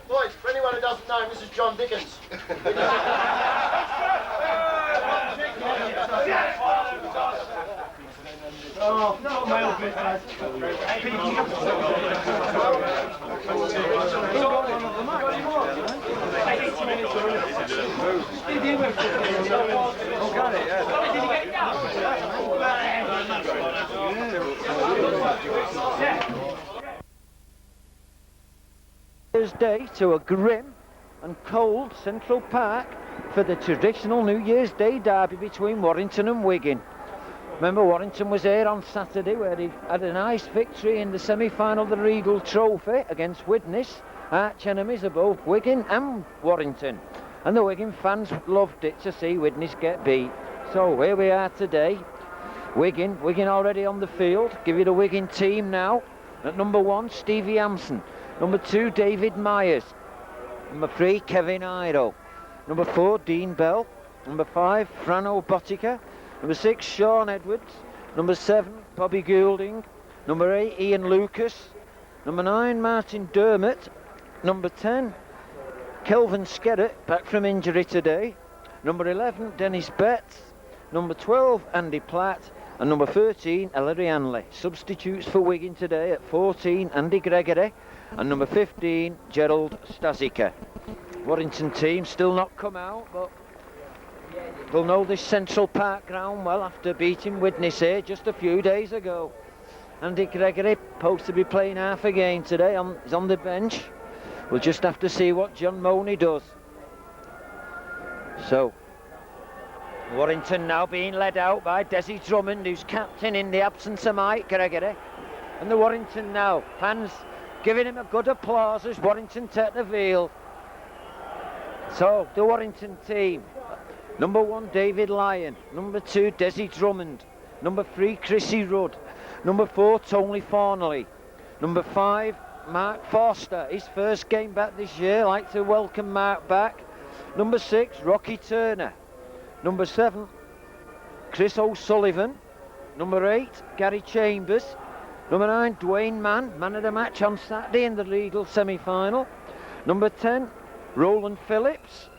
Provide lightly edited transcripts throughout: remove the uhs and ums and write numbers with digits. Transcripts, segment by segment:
Boys, for anyone who doesn't know, this is John Dickens. Oh, not my old bit, lad. Thursday to a grim and cold Central Park for the traditional New Year's Day derby between Warrington and Wigan. Remember, Warrington was here on Saturday where he had a nice victory in the semi-final of the Regal Trophy against Widnes, arch enemies of both Wigan and Warrington. And the Wigan fans loved it to see Widnes get beat. So here we are today. Wigan already on the field. Give you the Wigan team now. At number 1, Stevie Hampson. Number 2, David Myers. Number 3, Kevin Ido. Number 4, Dean Bell. Number 5, Frano Botica. Number 6, Sean Edwards. Number 7, Bobby Goulding. Number 8, Ian Lucas. Number 9, Martin Dermott. Number 10, Kelvin Skerrett, back from injury today. Number 11, Dennis Betts. Number 12, Andy Platt. And number 13, Ellery Hanley. Substitutes for Wigan today at 14, Andy Gregory. And number 15, Gerald Stasica. Warrington team still not come out, but they'll know this Central Park ground well after beating Widnes here just a few days ago. Andy Gregory supposed to be playing half a game today. He's on the bench. We'll just have to see what John Money does. So, Warrington now being led out by Desi Drummond, who's captain in the absence of Mike Gregory. And the Warrington now, fans giving him a good applause as Warrington take the field. So, the Warrington team. Number 1, David Lyon. Number 2, Desi Drummond. Number 3, Chrissy Rudd. Number 4, Tony Farnley. Number 5, Mark Forster. His first game back this year. Like to welcome Mark back. Number 6, Rocky Turner. Number 7, Chris O'Sullivan. Number 8, Gary Chambers. Number 9, Dwayne Mann, man of the match on Saturday in the Regal semi-final. Number 10, Roland Phillips.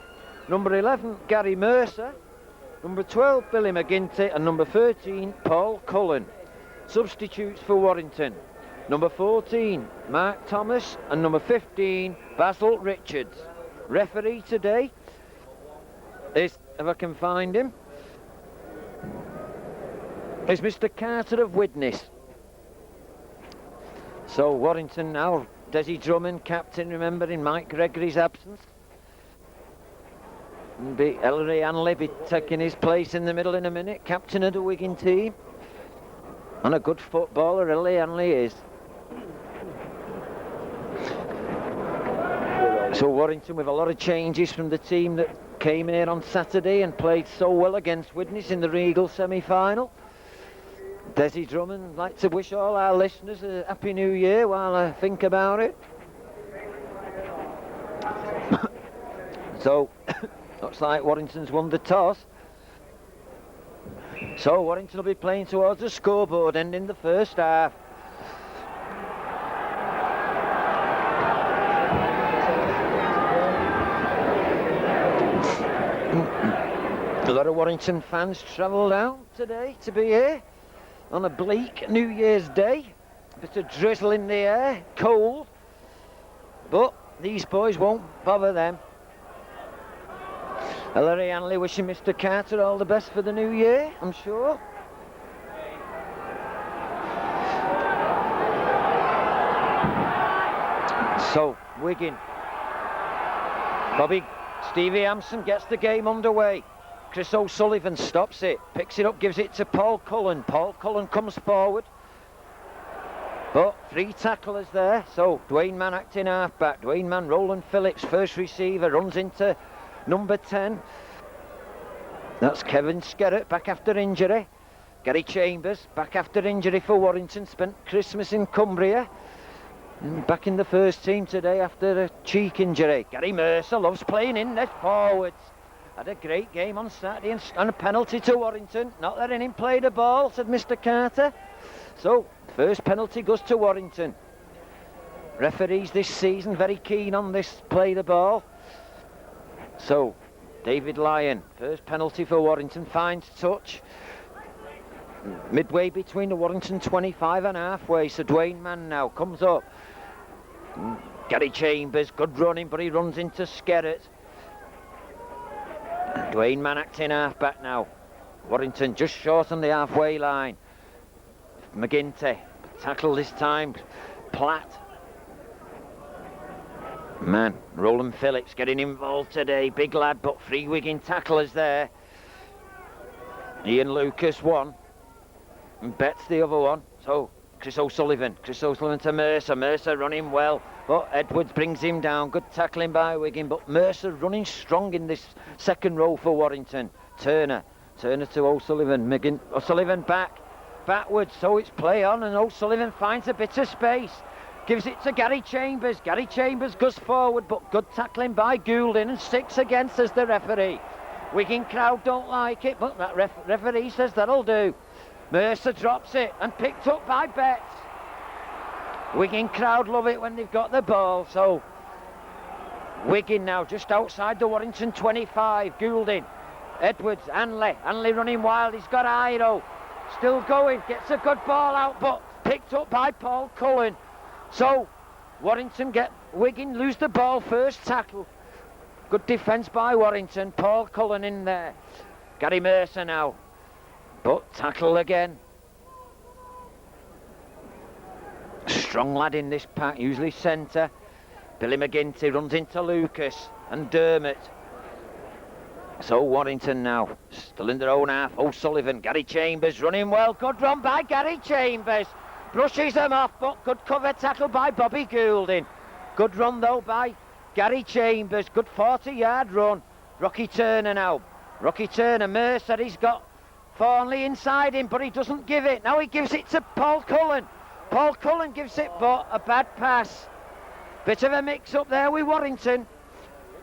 Number 11, Gary Mercer. Number 12, Billy McGinty. And number 13, Paul Cullen. Substitutes for Warrington. Number 14, Mark Thomas. And number 15, Basil Richards. Referee today is, if I can find him, is Mr. Carter of Widnes. So Warrington now, Desi Drummond captain, remember, in Mike Gregory's absence. And Ellery Hanley be taking his place in the middle in a minute, captain of the Wigan team. And a good footballer, Ellery Hanley is. So Warrington with a lot of changes from the team that came here on Saturday and played so well against Widnes in the Regal semi-final. Desi Drummond, I'd like to wish all our listeners a Happy New Year while I think about it. So, looks like Warrington's won the toss. So Warrington will be playing towards the scoreboard ending the first half. A lot of Warrington fans travelled out today to be here on a bleak New Year's Day. Bit of drizzle in the air, cold, but these boys won't bother them. Ellery Hanley wishing Mr. Carter all the best for the new year, I'm sure. So, Wigan Stevie Hampson gets the game underway. Chris O'Sullivan stops it, picks it up, gives it to Paul Cullen. Paul Cullen comes forward. But 3 tacklers there, so Dwayne Mann acting half-back. Dwayne Mann, Roland Phillips, first receiver, runs into number 10. That's Kevin Skerritt, back after injury. Gary Chambers, back after injury for Warrington, spent Christmas in Cumbria. And back in the first team today after a cheek injury. Gary Mercer loves playing in there forwards. Had a great game on Saturday and a penalty to Warrington. Not letting him play the ball, said Mr. Carter. So, first penalty goes to Warrington. Referees this season very keen on this play the ball. So, David Lyon, first penalty for Warrington, finds touch. Midway between the Warrington 25 and halfway, so Dwayne Mann now comes up. Gary Chambers, good running, but he runs into Skerritt. Dwayne Mann acting half-back now. Warrington just short on the halfway line. McGinty, tackle this time, Platt. Man, Roland Phillips getting involved today, big lad, but 3 Wigan tacklers there. Ian Lucas one, and Betts the other one. So Chris O'Sullivan to Mercer. Mercer running well, but Edwards brings him down. Good tackling by Wigan, but Mercer running strong in this second row for Warrington. Turner to O'Sullivan. O'Sullivan backwards, so it's play on, and O'Sullivan finds a bit of space. Gives it to Gary Chambers. Gary Chambers goes forward, but good tackling by Goulding, and 6 against as the referee. Wigan crowd don't like it, but that referee says that'll do. Mercer drops it and picked up by Betts. Wigan crowd love it when they've got the ball, so Wigan now just outside the Warrington 25. Goulding, Edwards, Hanley running wild. He's got Iro, still going, gets a good ball out, but picked up by Paul Cullen. So Warrington Wigan lose the ball, first tackle. Good defence by Warrington. Paul Cullen in there. Gary Mercer now, but tackle again. Strong lad in this pack, usually centre. Billy McGinty runs into Lucas and Dermot. So Warrington now, still in their own half. O'Sullivan, Gary Chambers running well. Good run by Gary Chambers. Brushes them off, but good cover tackle by Bobby Goulding. Good run though by Gary Chambers. Good 40-yard run. Rocky Turner now. Rocky Turner, Mercer, he's got Thornley inside him, but he doesn't give it. Now he gives it to Paul Cullen. Paul Cullen gives it, but a bad pass. Bit of a mix-up there with Warrington.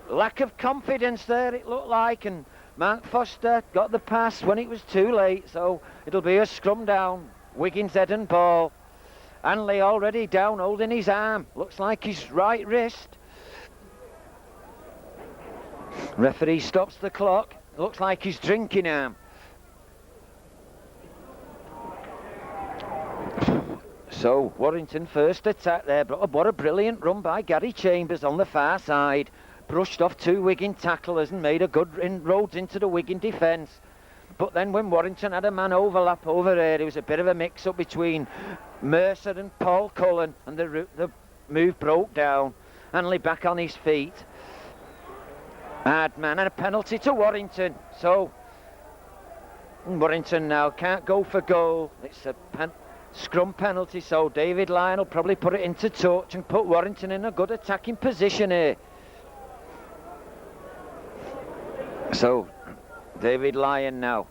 Lack of confidence there, it looked like, and Mark Foster got the pass when it was too late, so it'll be a scrum down. Wigan's head and ball. Hanley already down, holding his arm. Looks like his right wrist. Referee stops the clock. Looks like his drinking arm. So Warrington first attack there, but what a brilliant run by Gary Chambers on the far side. Brushed off 2 Wigan tacklers and made a good inroads into the Wigan defence. But then when Warrington had a man overlap over there, there was a bit of a mix-up between Mercer and Paul Cullen, and the move broke down. Hanley back on his feet. Hard man, and a penalty to Warrington. So Warrington now can't go for goal. It's a scrum penalty, so David Lyon will probably put it into touch and put Warrington in a good attacking position here. So David Lyon now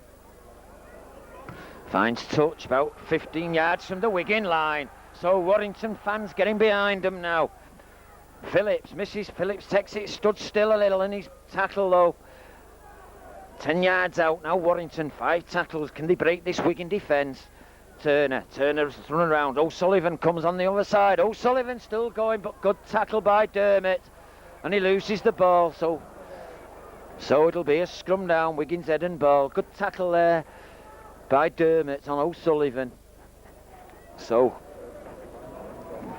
finds touch about 15 yards from the Wigan line. So Warrington fans getting behind him now. Mrs. Phillips takes it, stood still a little in his tackle though. 10 yards out now, Warrington, 5 tackles. Can they break this Wigan defence? Turner's running around. O'Sullivan comes on the other side. O'Sullivan still going, but good tackle by Dermot. And he loses the ball, so it'll be a scrum down, Wigan's head and ball. Good tackle there by Dermot on O'Sullivan. So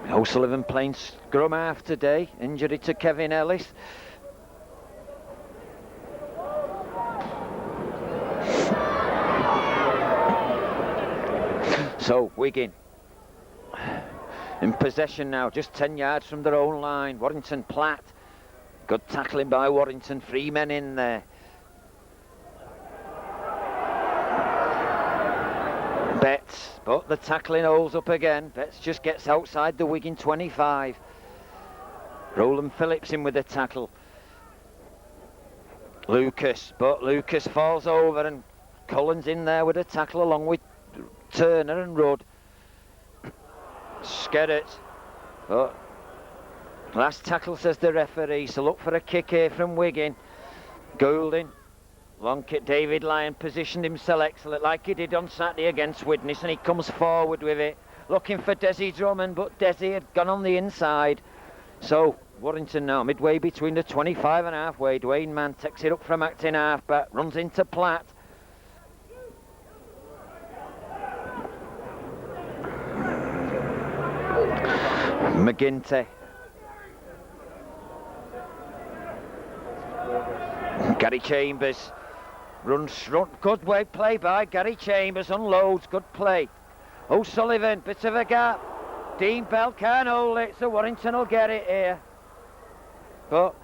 O'Sullivan playing scrum half today. Injury to Kevin Ellis. So Wigan in possession now, just 10 yards from their own line. Warrington Platt Good tackling by Warrington, 3 men in there. Betts, but the tackling holds up again. Betts just gets outside the Wigan 25. Roland Phillips in with the tackle. Lucas, but Lucas falls over and Cullen's in there with a tackle along with Turner and Rudd. Skerritt, but last tackle says the referee, so look for a kick here from Wigan. Goulding, long kick. David Lyon positioned himself excellent like he did on Saturday against Widnes, and he comes forward with it, looking for Desi Drummond, but Desi had gone on the inside. So Warrington now midway between the 25 and halfway. Dwayne Mann takes it up from acting halfback, runs into Platt. McGinty. Gary Chambers runs, good way play by Gary Chambers, unloads, good play. O'Sullivan, bit of a gap. Dean Bell can't hold it, so Warrington will get it here. But,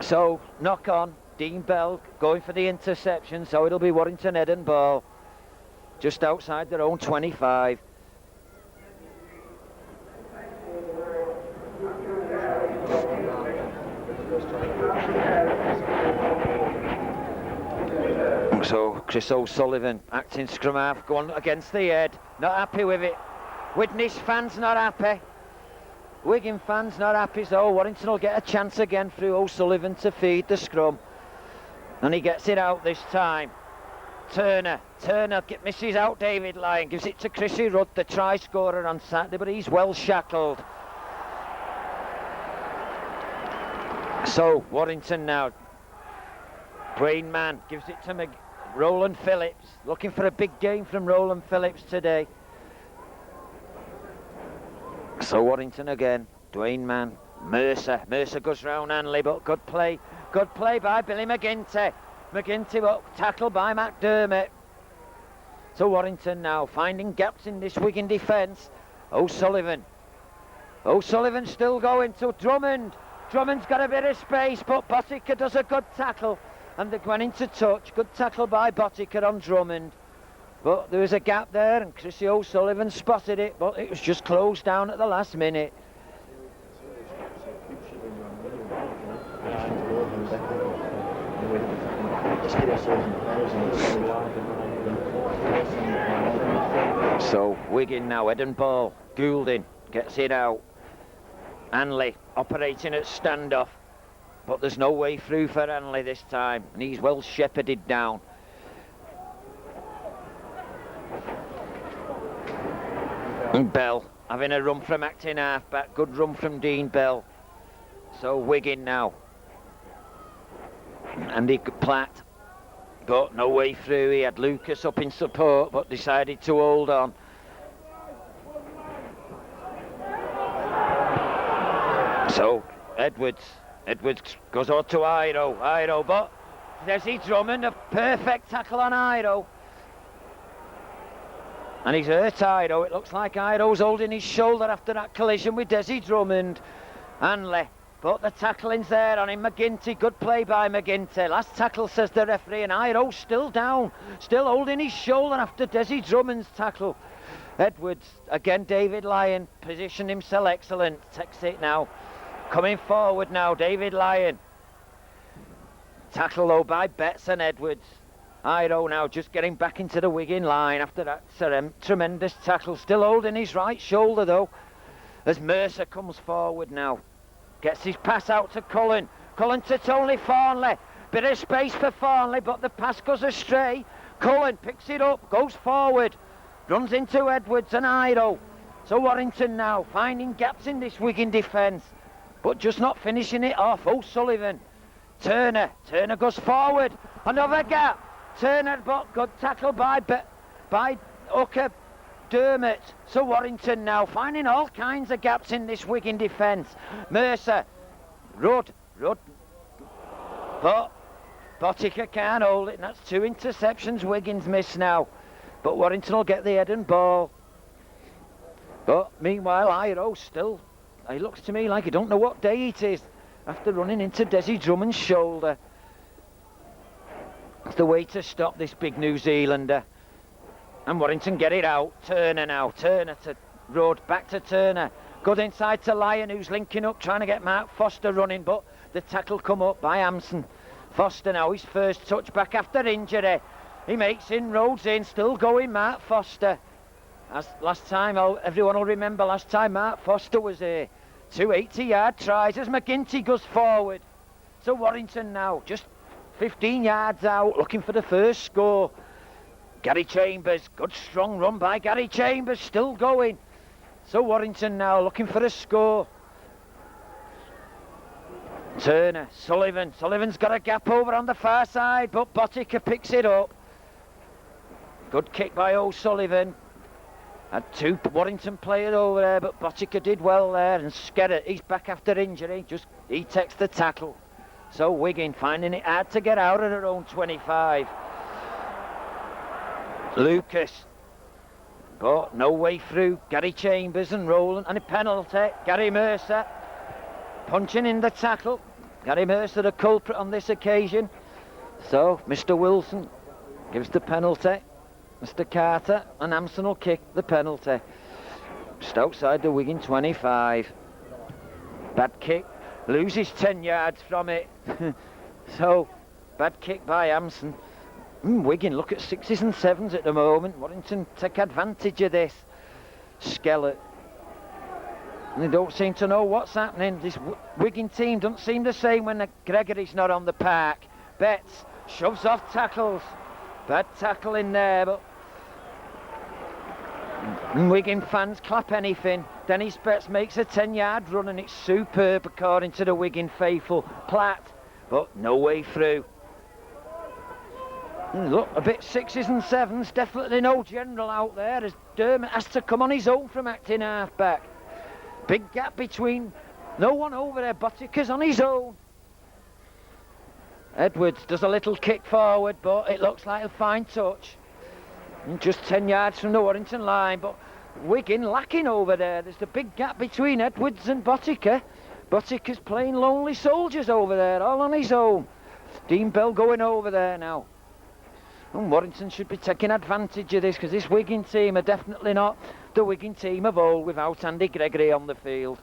so, knock on. Dean Bell going for the interception, so it'll be Warrington head and ball. Just outside their own 25. So, Chris O'Sullivan, acting scrum half, going against the head. Not happy with it. Widnes fans not happy. Wigan fans not happy, so Warrington will get a chance again through O'Sullivan to feed the scrum. And he gets it out this time. Turner misses out David Lyon, gives it to Chrissy Rudd, the try scorer on Saturday, but he's well shackled. So Warrington now. Dwayne Mann gives it to Roland Phillips, looking for a big game from Roland Phillips today. So Warrington again, Dwayne Mann, Mercer goes round Hanley, but good play by Billy McGinty. McGinty, but tackled by McDermott. So Warrington now finding gaps in this Wigan defence. O'Sullivan still going to Drummond. Drummond's got a bit of space, but Botica does a good tackle. And they went into touch. Good tackle by Botica on Drummond. But there was a gap there, and Chrissy O'Sullivan spotted it, but it was just closed down at the last minute. So Wigan now, head and ball. Goulding gets it out. Hanley operating at standoff. But there's no way through for Hanley this time, and he's well shepherded down. And Bell having a run from acting halfback, good run from Dean Bell. So Wigan now. Andy Platt, but no way through. He had Lucas up in support, but decided to hold on. So Edwards goes on to Iro, but Desi Drummond, a perfect tackle on Iro. And he's hurt Iro. It looks like Iro's holding his shoulder after that collision with Desi Drummond. Hanley, but the tackling's there on him. McGinty, good play by McGinty. Last tackle, says the referee, and Iro's still down, still holding his shoulder after Desi Drummond's tackle. Edwards, again David Lyon, positioned himself excellent, takes it now. Coming forward now, David Lyon. Tackle though by Betts and Edwards. Iro now just getting back into the Wigan line after that tremendous tackle. Still holding his right shoulder though, as Mercer comes forward now. Gets his pass out to Cullen. Cullen to Tony Farnley. Bit of space for Farnley, but the pass goes astray. Cullen picks it up, goes forward, runs into Edwards and Iro. So Warrington now finding gaps in this Wigan defence, but just not finishing it off. O'Sullivan, Turner goes forward, another gap. Turner, but good tackle by Hooker Dermott. So Warrington now finding all kinds of gaps in this Wigan defence. Mercer, Rudd, but Botica can't hold it, and that's 2 interceptions Wigan's missed now. But Warrington will get the head and ball. But meanwhile, Iro still, he looks to me like he don't know what day it is. after running into Desi Drummond's shoulder. That's the way to stop this big New Zealander. And Warrington get it out. Turner now. Turner to Road, back to Turner. Good inside to Lyon, who's linking up, trying to get Mark Foster running, but the tackle come up by Hampson. Foster now, his first touch back after injury. He makes inroads in, still going Mark Foster. As last time, everyone will remember last time Mark Foster was here. 2 80-yard tries as McGinty goes forward. So Warrington now, just 15 yards out, looking for the first score. Gary Chambers, good strong run by Gary Chambers, still going. So Warrington now looking for a score. Turner, Sullivan. Sullivan's got a gap over on the far side, but Botica picks it up. Good kick by O'Sullivan. Had 2 Warrington players over there, but Botica did well there. And Skerritt, he's back after injury. He takes the tackle. So Wigan finding it hard to get out of their own 25. Lucas. But no way through. Gary Chambers and Rowland, and a penalty. Gary Mercer punching in the tackle. Gary Mercer the culprit on this occasion. So Mr Wilson gives the penalty. Mr Carter and Hampson will kick the penalty. Just outside the Wigan 25. Bad kick. Loses 10 yards from it. So bad kick by Hampson. Wigan look at 6s and 7s at the moment. Warrington take advantage of this. Skellett. And they don't seem to know what's happening. This Wigan team doesn't seem the same when Gregory's not on the park. Betts shoves off tackles. Bad tackle in there, but Wigan fans clap anything. Dennis Betts makes a 10-yard run and it's superb according to the Wigan faithful. Platt, but no way through. Look, a bit 6s and 7s, definitely no general out there as Dermot has to come on his own from acting half-back. Big gap between, no one over there, Botica's on his own. Edwards does a little kick forward, but it looks like a fine touch. And just 10 yards from the Warrington line, but Wigan lacking over there. There's a big gap between Edwards and Botica. Botica's playing lonely soldiers over there, all on his own. Dean Bell going over there now. And Warrington should be taking advantage of this because this Wigan team are definitely not the Wigan team of old without Andy Gregory on the field.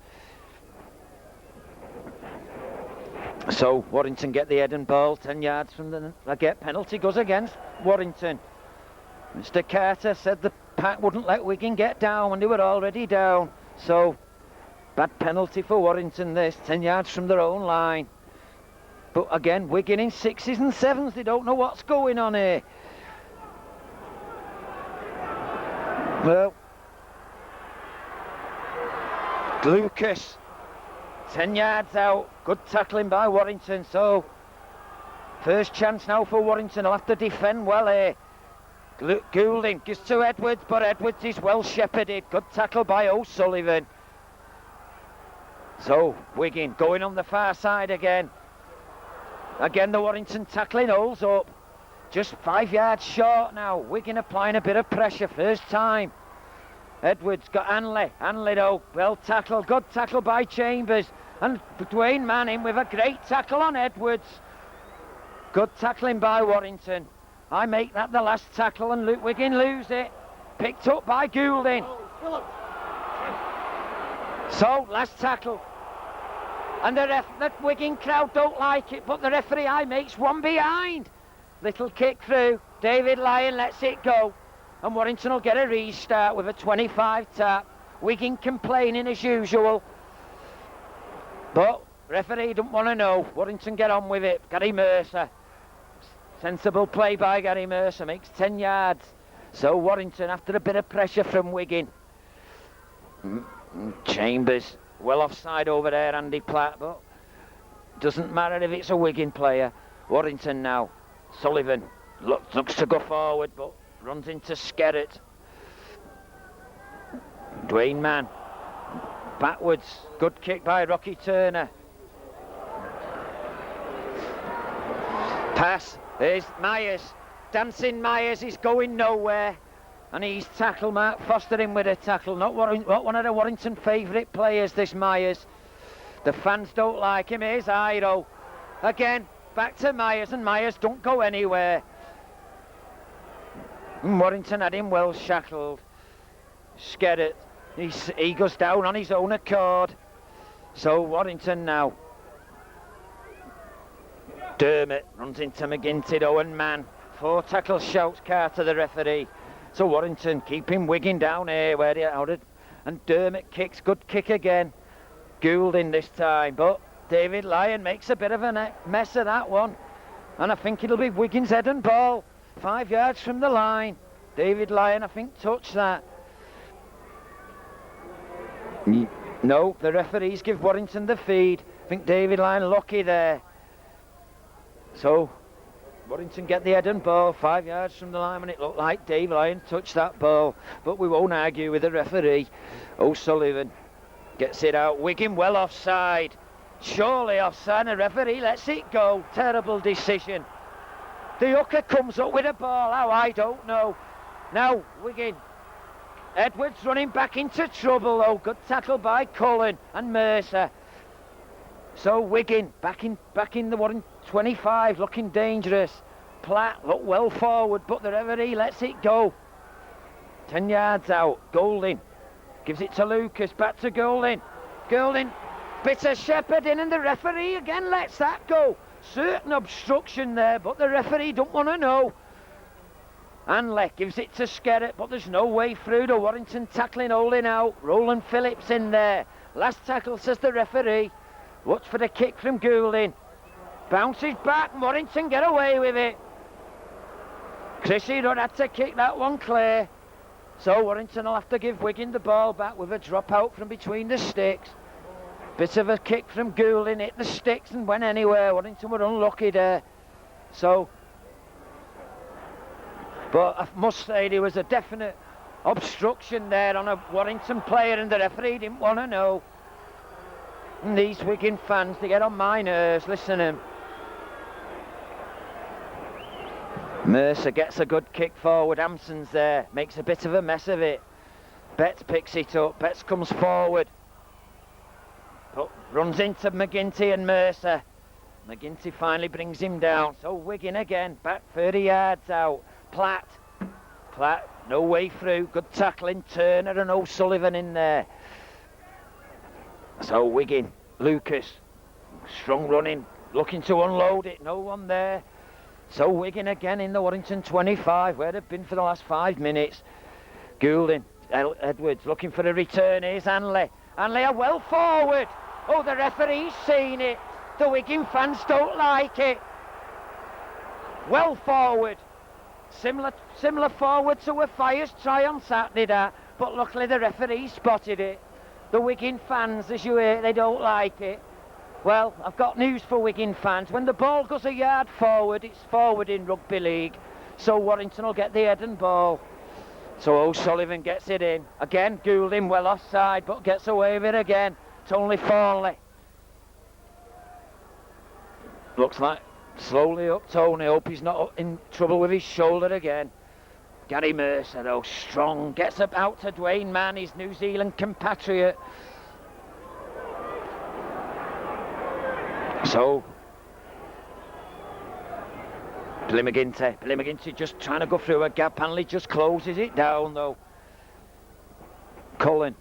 So Warrington get the head and ball 10 yards from the penalty goes against Warrington. Mr Carter said the pack wouldn't let Wigan get down when they were already down. So bad penalty for Warrington this, 10 yards from their own line. But again, Wigan in 6s and 7s, they don't know what's going on here. Well, Lucas, 10 yards out, good tackling by Warrington, so first chance now for Warrington, he'll have to defend well here. Goulding gives to Edwards, but Edwards is well shepherded, good tackle by O'Sullivan. So, Wigan going on the far side again. Again, the Warrington tackling holds up. Just 5 yards short now. Wigan applying a bit of pressure, first time. Edwards got Hanley. Hanley though, well tackled. Good tackle by Chambers. And Dwayne Manning with a great tackle on Edwards. Good tackling by Warrington. I make that the last tackle and Wigan lose it. Picked up by Goulding. So, last tackle. And the Wigan crowd don't like it, but the referee makes one behind. Little kick through. David Lyon lets it go. And Warrington will get a restart with a 25 tap. Wigan complaining as usual. But referee don't want to know. Warrington get on with it. Gary Mercer. Sensible play by Gary Mercer. Makes 10 yards. So Warrington after a bit of pressure from Wigan. Chambers. Well offside over there, Andy Platt, but doesn't matter if it's a Wigan player. Warrington now. Sullivan looks to go forward, but runs into Skerritt. Dwayne Mann. Backwards. Good kick by Rocky Turner. Pass. There's Myers. Dancing Myers is going nowhere. And he's tackled Mark Foster in with a tackle. Not one of the Warrington favourite players, this Myers. The fans don't like him. Here's Iro. Again, back to Myers, and Myers don't go anywhere. And Warrington had him well shackled. Skerritt, he goes down on his own accord. So Warrington now. Dermot runs into McGinty, Owen man. 4 tackle shouts Carter, the referee. So Warrington keeping Wigan down here where he outed. And Dermot kicks, good kick again. Goulding this time, but David Lyon makes a bit of a mess of that one. And I think it'll be Wigan's head and ball. 5 yards from the line. David Lyon, I think, touched that. No, the referees give Warrington the feed. I think David Lyon lucky there. So Warrington get the head and ball 5 yards from the line, and it looked like Dave Lyon touched that ball, but we won't argue with the referee. O'Sullivan gets it out. Wigan well offside. Surely offside, and the referee lets it go. Terrible decision. The hooker comes up with a ball. How, I don't know. Now Wigan. Edwards running back into trouble though. Good tackle by Cullen and Mercer. So Wigan back in the 125, looking dangerous. Platt looked well forward, but the referee lets it go. 10 yards out. Golding gives it to Lucas. Back to Golding. Golding, bit of shepherding, and the referee again lets that go. Certain obstruction there, but the referee don't want to know. Hanley gives it to Skerritt, but there's no way through. The Warrington tackling, holding out. Roland Phillips in there. Last tackle, says the referee. Watch for the kick from Goulding. Bounces back, Warrington get away with it. Chrissy Rudd had to kick that one clear. So Warrington will have to give Wigan the ball back with a drop out from between the sticks. Bit of a kick from Goulding, hit the sticks and went anywhere. Warrington were unlucky there. So, but I must say there was a definite obstruction there on a Warrington player, and the referee didn't want to know. And these Wigan fans, they get on my nerves, listen to them. Mercer gets a good kick forward. Hampson's there, makes a bit of a mess of it. Betts picks it up. Betts comes forward, but runs into McGinty and Mercer. McGinty finally brings him down. So Wigan again, back 30 yards out. Platt, no way through. Good tackling. Turner and O'Sullivan in there. So Wigan, Lucas, strong running, looking to unload it. No one there. So Wigan again in the Warrington 25, where they've been for the last 5 minutes. Goulding, Edwards looking for a return. Here's Hanley. Hanley are well forward. Oh, the referee's seen it. The Wigan fans don't like it. Well forward. Similar forward to a Fires try on Saturday, that, but luckily the referee spotted it. The Wigan fans, as you hear, they don't like it. Well, I've got news for Wigan fans. When the ball goes a yard forward, it's forward in rugby league. So Warrington will get the head and ball. So O'Sullivan gets it in. Again, Goulding well offside, but gets away with it again. It's only Farley. Looks like slowly up Tony. Hope he's not in trouble with his shoulder again. Gary Mercer though, strong, gets up out to Dwayne Mann, his New Zealand compatriot. So Billy McGinty just trying to go through a gap. Hanley just closes it down though. Cullen,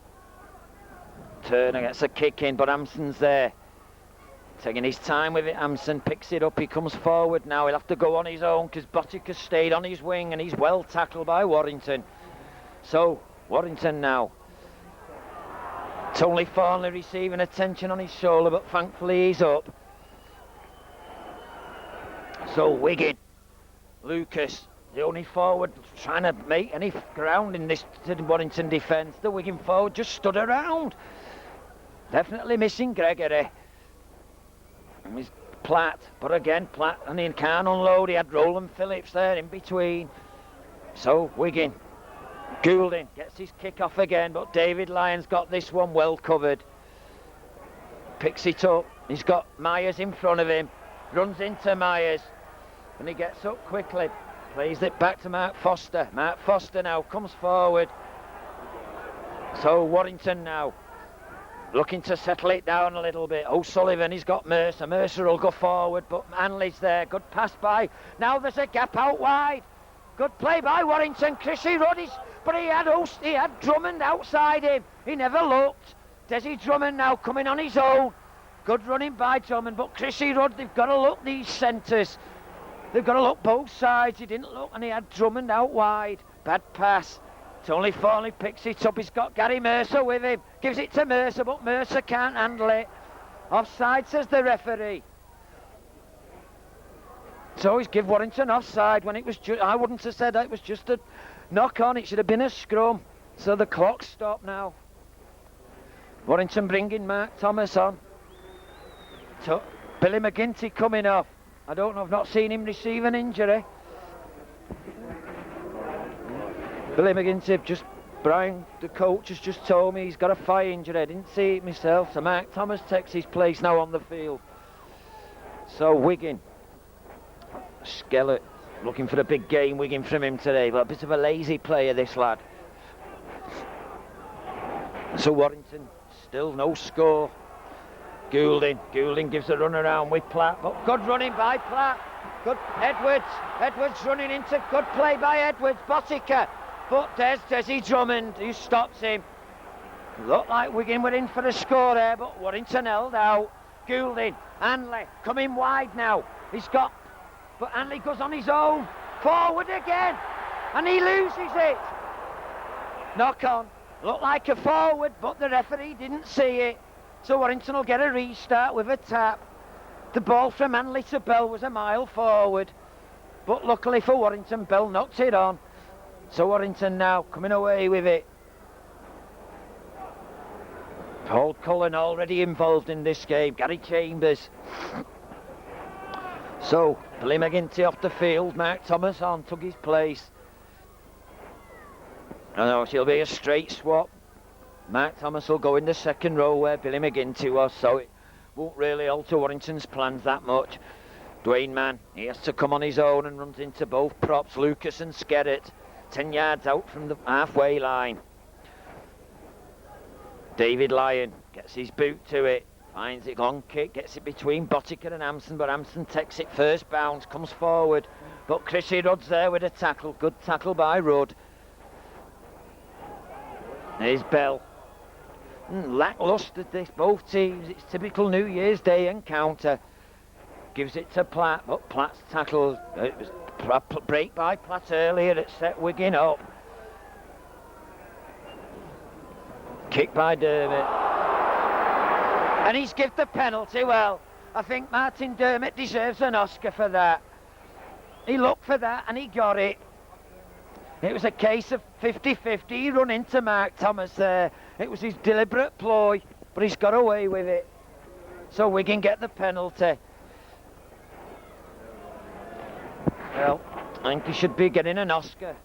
Turner gets a kick in, but Hampson's there. Taking his time with it, Hampson picks it up, he comes forward now, he'll have to go on his own because Bottic has stayed on his wing and he's well tackled by Warrington. So, Warrington now. Tony Farley receiving attention on his shoulder, but thankfully he's up. So, Wigan, Lucas, the only forward trying to make any ground in this Warrington defence. The Wigan forward just stood around. Definitely missing Gregory. He's Platt, but again Platt, and he can't unload. He had Roland Phillips there in between. So Wigan, Goulding gets his kick off again, but David Lyon's got this one well covered. Picks it up. He's got Myers in front of him. Runs into Myers, and he gets up quickly. Plays it back to Mark Foster. Mark Foster now comes forward. So Warrington now. looking to settle it down a little bit. O'Sullivan, he's got Mercer. Mercer will go forward, but Hanley's there. Good pass by. Now there's a gap out wide. Good play by Warrington. Chrissy Rudd, but he had Drummond outside him. He never looked. Desi Drummond now coming on his own. Good running by Drummond, but Chrissy Rudd, they've got to look these centres. They've got to look both sides. He didn't look, and he had Drummond out wide. Bad pass. It's only Farley picks it up. He's got Gary Mercer with him. Gives it to Mercer, but Mercer can't handle it. Offside, says the referee. So he's give Warrington offside when it was I wouldn't have said that. It was just a knock on. It should have been a scrum. So the clock's stopped now. Warrington bringing Mark Thomas on. Billy McGinty coming off. I don't know, I've not seen him receive an injury. Billy McGinty, Brian, the coach, has just told me he's got a thigh injury. I didn't see it myself. So Mark Thomas takes his place now on the field. So Wigan. Skellett, looking for a big game, Wigan, from him today, but a bit of a lazy player, this lad. So Warrington, still no score. Goulding gives a run around with Platt, but good running by Platt. Good Edwards running into, good play by Edwards. Bottica, but there's Desi Drummond who stops him. Looked like Wigan were in for a score there, but Warrington held out. Goulding, Hanley coming wide now. But Hanley goes on his own, forward again, and he loses it. Knock on, looked like a forward, but the referee didn't see it. So Warrington will get a restart with a tap. The ball from Hanley to Bell was a mile forward, but luckily for Warrington, Bell knocked it on. So Warrington now coming away with it. Paul Cullen already involved in this game, Gary Chambers. So, Billy McGinty off the field, Mark Thomas on, took his place. I know it'll be a straight swap. Mark Thomas will go in the second row where Billy McGinty was, so it won't really alter Warrington's plans that much. Dwayne Mann, he has to come on his own and runs into both props, Lucas and Skerritt, 10 yards out from the halfway line. David Lyon gets his boot to it. Finds it, long kick, gets it between Bottica and Hampson, but Hampson takes it first bounce, comes forward. But Chrissy Rudd's there with a tackle, good tackle by Rudd. There's Bell. Lacklustre this, both teams, it's typical New Year's Day encounter. Gives it to Platt, but Platt's tackle, it was a break by Platt earlier that set Wigan up. Kick by Dermot. And he's given the penalty. Well, I think Martin Dermot deserves an Oscar for that. He looked for that and he got it. It was a case of 50-50. He run into Mark Thomas there. It was his deliberate ploy, but he's got away with it. So Wigan get the penalty. Well, I think he should be getting an Oscar.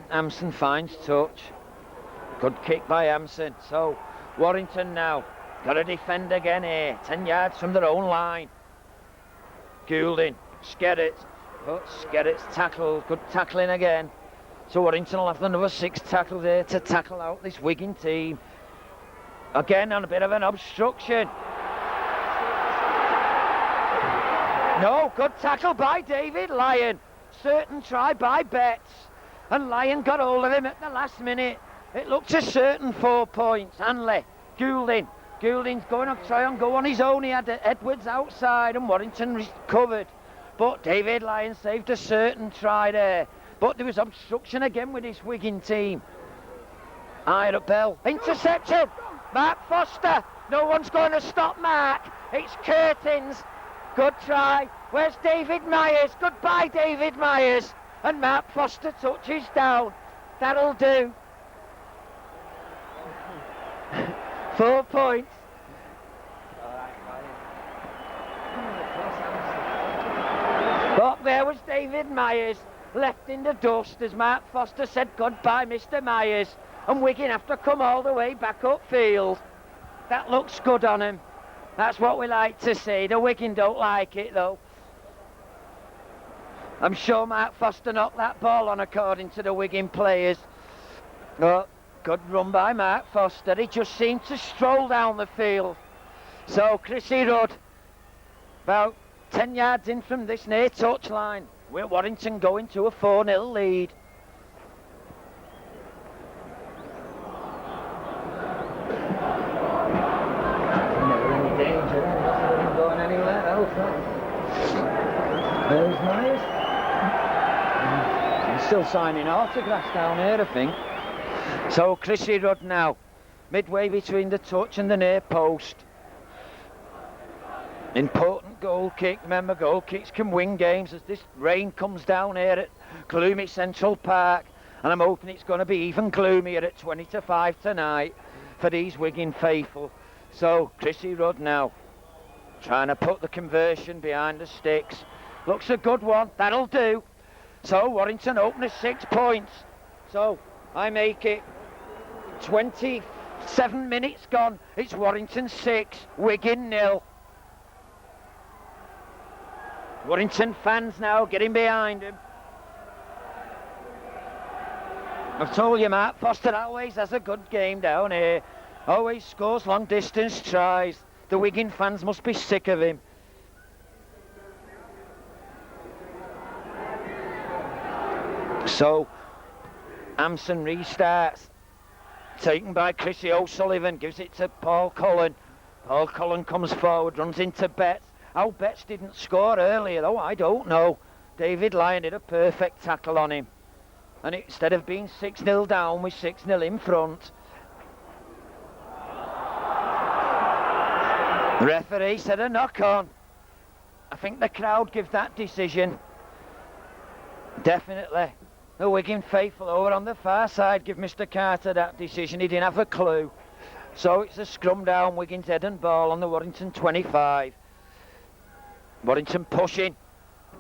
Hampson finds touch. Good kick by Hampson. So Warrington now. Got to defend again here, 10 yards from their own line. Goulding, Skerritt, but Skerritt's tackled, good tackling again. So Warrington will have another 6 tackles there to tackle out this Wigan team. Again on a bit of an obstruction. No, good tackle by David Lyon. Certain try by Betts. And Lyon got hold of him at the last minute. It looked a certain 4 points. Hanley, Goulding's going to try and go on his own. He had Edwards outside and Warrington recovered. But David Lyon saved a certain try there. But there was obstruction again with this Wigan team. Higher up Bell. Interception. Mark Foster. No one's going to stop Mark. It's Curtins. Good try. Where's David Myers? Goodbye, David Myers. And Mark Foster touches down. That'll do. 4 points. But there was David Myers, left in the dust as Mark Foster said goodbye, Mr. Myers. And Wigan have to come all the way back upfield. That looks good on him. That's what we like to see. The Wigan don't like it though. I'm sure Mark Foster knocked that ball on according to the Wigan players. But Good run by Mark Foster. He just seemed to stroll down the field. So Chrissy Rudd, about 10 yards in from this near touchline, with Warrington going to a 4-0 lead. Never any danger then, not going anywhere else. There's Myers. He's still signing autographs down here, I think. So Chrissy Rudd now, midway between the touch and the near post. Important goal kick. Remember, goal kicks can win games as this rain comes down here at gloomy Central Park, and I'm hoping it's going to be even gloomier at 20-5 tonight for these Wigan faithful. So Chrissy Rudd now trying to put the conversion behind the sticks. Looks a good one. That'll do. So Warrington open at 6 points. So I make it 27 minutes gone. It's Warrington 6, Wigan 0. Warrington fans now getting behind him. I've told you, Mark Foster always has a good game down here. Always scores long distance tries. The Wigan fans must be sick of him. So Amson restarts. Taken by Chrissy O'Sullivan. Gives it to Paul Cullen. Paul Cullen comes forward, runs into Betts. How Betts didn't score earlier, though, I don't know. David Lyon did a perfect tackle on him. And instead of being 6-0 down, we're 6-0 in front. The referee said a knock-on. I think the crowd give that decision. Definitely. The Wigan faithful over on the far side give Mr Carter that decision. He didn't have a clue. So it's a scrum down, Wigan's head and ball on the Warrington 25. Warrington pushing.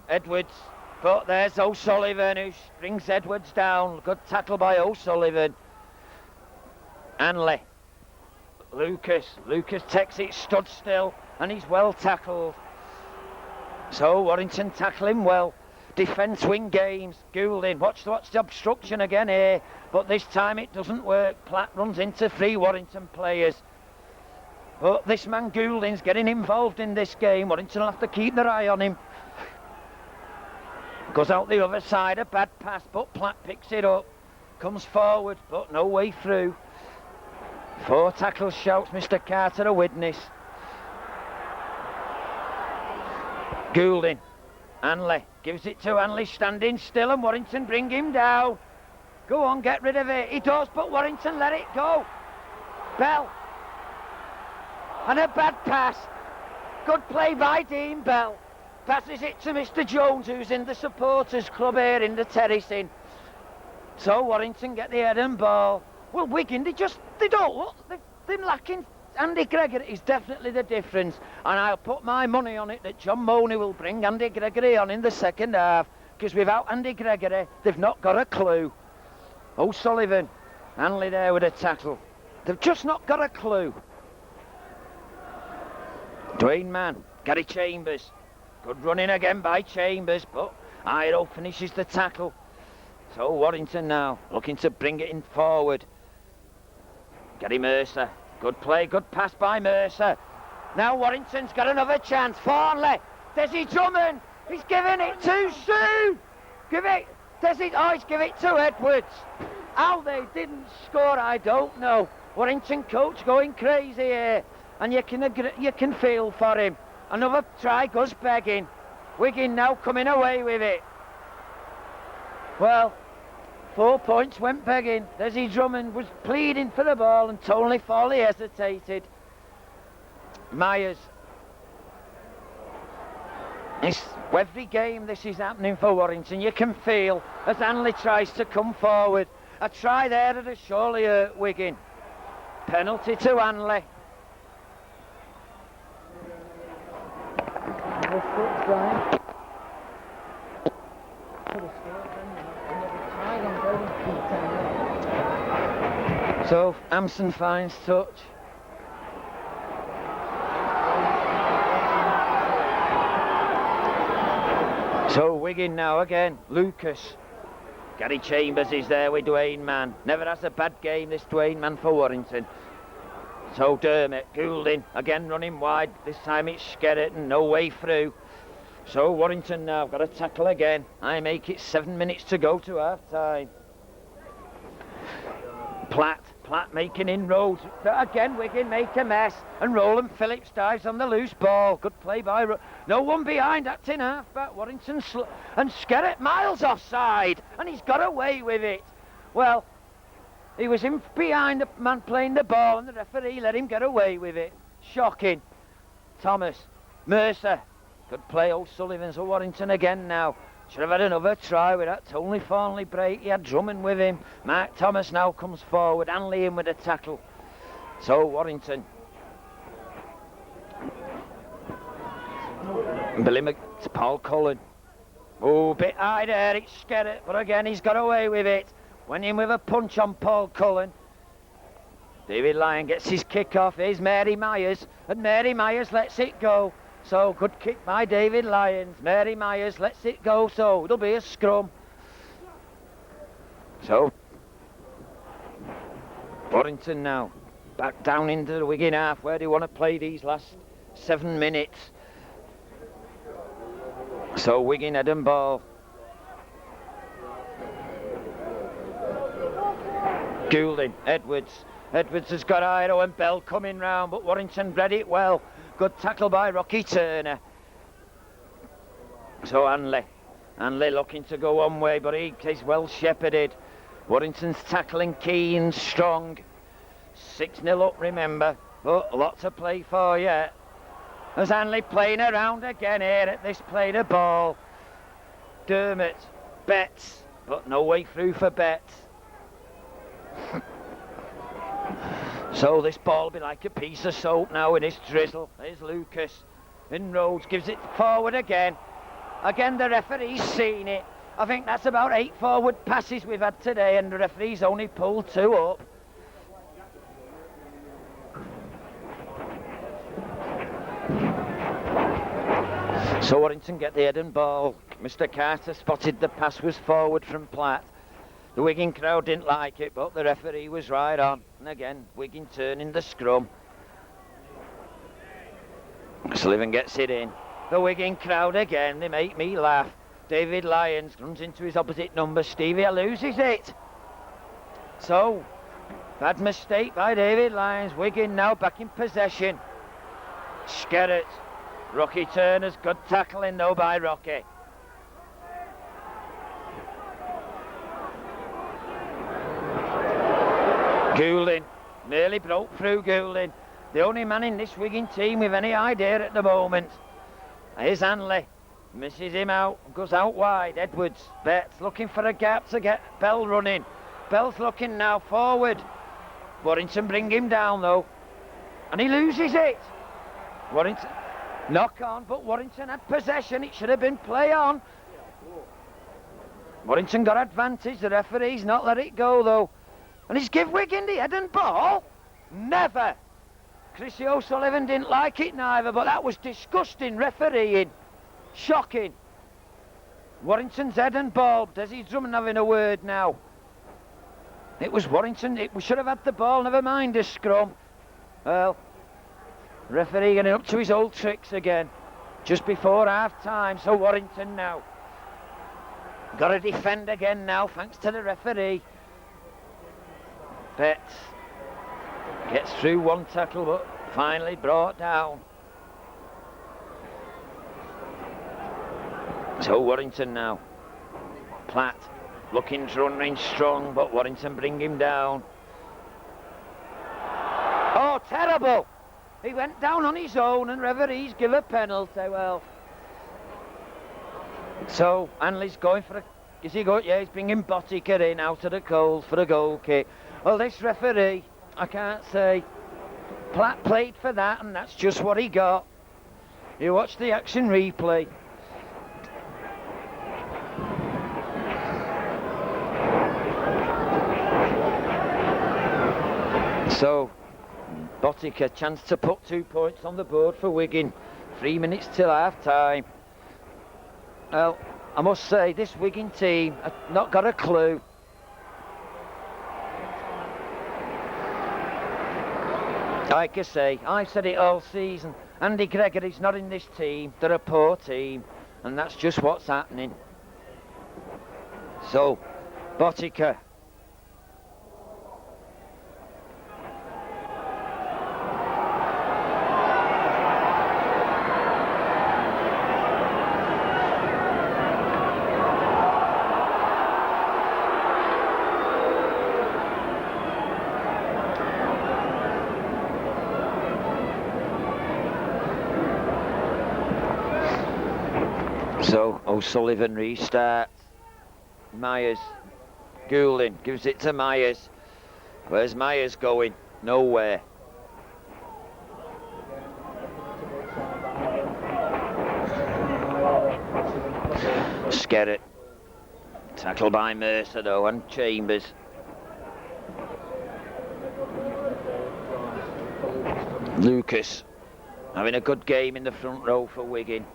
Edwards. But there's O'Sullivan who brings Edwards down. Good tackle by O'Sullivan. Hanley. Lucas takes it stood still and he's well tackled. So Warrington tackling well. Defence win games. Goulding. Watch the obstruction again here. But this time it doesn't work. Platt runs into 3 Warrington players. But this man Goulding's getting involved in this game. Warrington will have to keep their eye on him. Goes out the other side, a bad pass, but Platt picks it up. Comes forward, but no way through. 4 tackles, shouts Mr Carter, a witness. Goulding. Hanley. Gives it to Hanley, standing still, and Warrington bring him down. Go on, get rid of it. He does, but Warrington let it go. Bell. And a bad pass. Good play by Dean Bell. Passes it to Mr Jones, who's in the supporters club here in the terracing. So Warrington get the head and ball. Well, Wigan, they don't look. They're lacking. Andy Gregory is definitely the difference. And I'll put my money on it that John Money will bring Andy Gregory on in the second half. Because without Andy Gregory, they've not got a clue. O'Sullivan, Hanley there with a tackle. They've just not got a clue. Dwayne Mann, Gary Chambers. Good running again by Chambers, but Iro finishes the tackle. So Warrington now looking to bring it in forward. Gary Mercer. Good play, good pass by Mercer. Now Warrington's got another chance. Farnley. Desi Drummond. He's giving it too soon. Give it. He's give it to Edwards. How they didn't score, I don't know. Warrington coach going crazy here. And you can feel for him. Another try goes begging. Wigan now coming away with it. Well, 4 points went begging. Desi Drummond was pleading for the ball and Tony Foley hesitated. Myers. Every game this is happening for Warrington. You can feel as Hanley tries to come forward. A try there that has surely hurt Wigan. Penalty to Hanley. So Amson finds touch. So Wigan now again. Lucas. Gary Chambers is there with Dwayne Mann. Never has a bad game, this Dwayne Mann for Warrington. So Dermot, Goulding, again running wide. This time it's Skerritt, no way through. So Warrington now got to tackle again. I make it 7 minutes to go to half time. Platt making inroads. Again, Wigan make a mess. And Roland Phillips dives on the loose ball. Good play by... No one behind, that's in half back. Warrington and Skerritt miles offside. And he's got away with it. Well, he was in behind the man playing the ball and the referee let him get away with it. Shocking. Thomas, Mercer. Good play, O'Sullivan's for Warrington again now. Should have had another try with that Tony Thornley break. He had Drummond with him. Mark Thomas now comes forward. Hanley in with a tackle. So Warrington. It's Paul Cullen. Oh, bit high there. It's Skerritt. But again, he's got away with it. Went in with a punch on Paul Cullen. David Lyon gets his kick off. Here's Mary Myers. And Mary Myers lets it go. So, good kick by David Lyons. Mary Myers lets it go, so it'll be a scrum. So, Warrington now back down into the Wigan half. Where do you want to play these last 7 minutes? So, Wigan head and ball. Goulding, Edwards. Edwards has got Iro and Bell coming round, but Warrington read it well. Good tackle by Rocky Turner. So Hanley looking to go one way, but he is well shepherded. Warrington's tackling keen, strong. 6-0 up, remember, but a lot to play for yet. There's Hanley playing around again here at this play the ball. Dermot, Betts, but no way through for Betts. So this ball will be like a piece of soap now in this drizzle. There's Lucas. Inroads, gives it forward again. Again, the referee's seen it. I think that's about 8 forward passes we've had today, and the referee's only pulled 2 up. So Warrington get the head and ball. Mr. Carter spotted the pass was forward from Platt. The Wigan crowd didn't like it, but the referee was right on. And again, Wigan turning the scrum. Sullivan gets it in. The Wigan crowd again, they make me laugh. David Lyons runs into his opposite number. Stevie loses it. So, bad mistake by David Lyons. Wigan now back in possession. Skerritt. Rocky Turner's good tackling though by Rocky. Goulding, nearly broke through Goulding. The only man in this Wigan team with any idea at the moment. Here's Hanley, misses him out, goes out wide. Edwards, Betts looking for a gap to get Bell running. Bell's looking now forward. Warrington bring him down though, and he loses it. Warrington, knock on, but Warrington had possession. It should have been play on. Warrington got advantage. The referee's not let it go though. And he's give Wigan the head and ball? Never! Chrissy O'Sullivan didn't like it neither, but that was disgusting refereeing. Shocking. Warrington's head and ball. Desi Drummond having a word now. It was Warrington. We should have had the ball, never mind the scrum. Well, referee getting up to his old tricks again. Just before half time, so Warrington now. Got to defend again now, thanks to the referee. Betts gets through one tackle, but finally brought down. So Warrington now. Platt looking to run in strong, but Warrington bring him down. Oh, terrible! He went down on his own and referees give a penalty. Well, so Hanley's going for a... Is he going? Yeah, he's bringing Botica in out of the cold for a goal kick. Well, this referee, I can't say. Platt played for that, and that's just what he got. You watch the action replay. So, Botica, chance to put 2 points on the board for Wigan. 3 minutes till half time. Well, I must say, this Wigan team have not got a clue. Like I say, I've said it all season. Andy Gregory's not in this team. They're a poor team, and that's just what's happening. So, Botica. So O'Sullivan restarts. Myers, Goulding gives it to Myers. Where's Myers going? Nowhere. Skerritt. Tackled by Mercer though, and Chambers. Lucas having a good game in the front row for Wigan.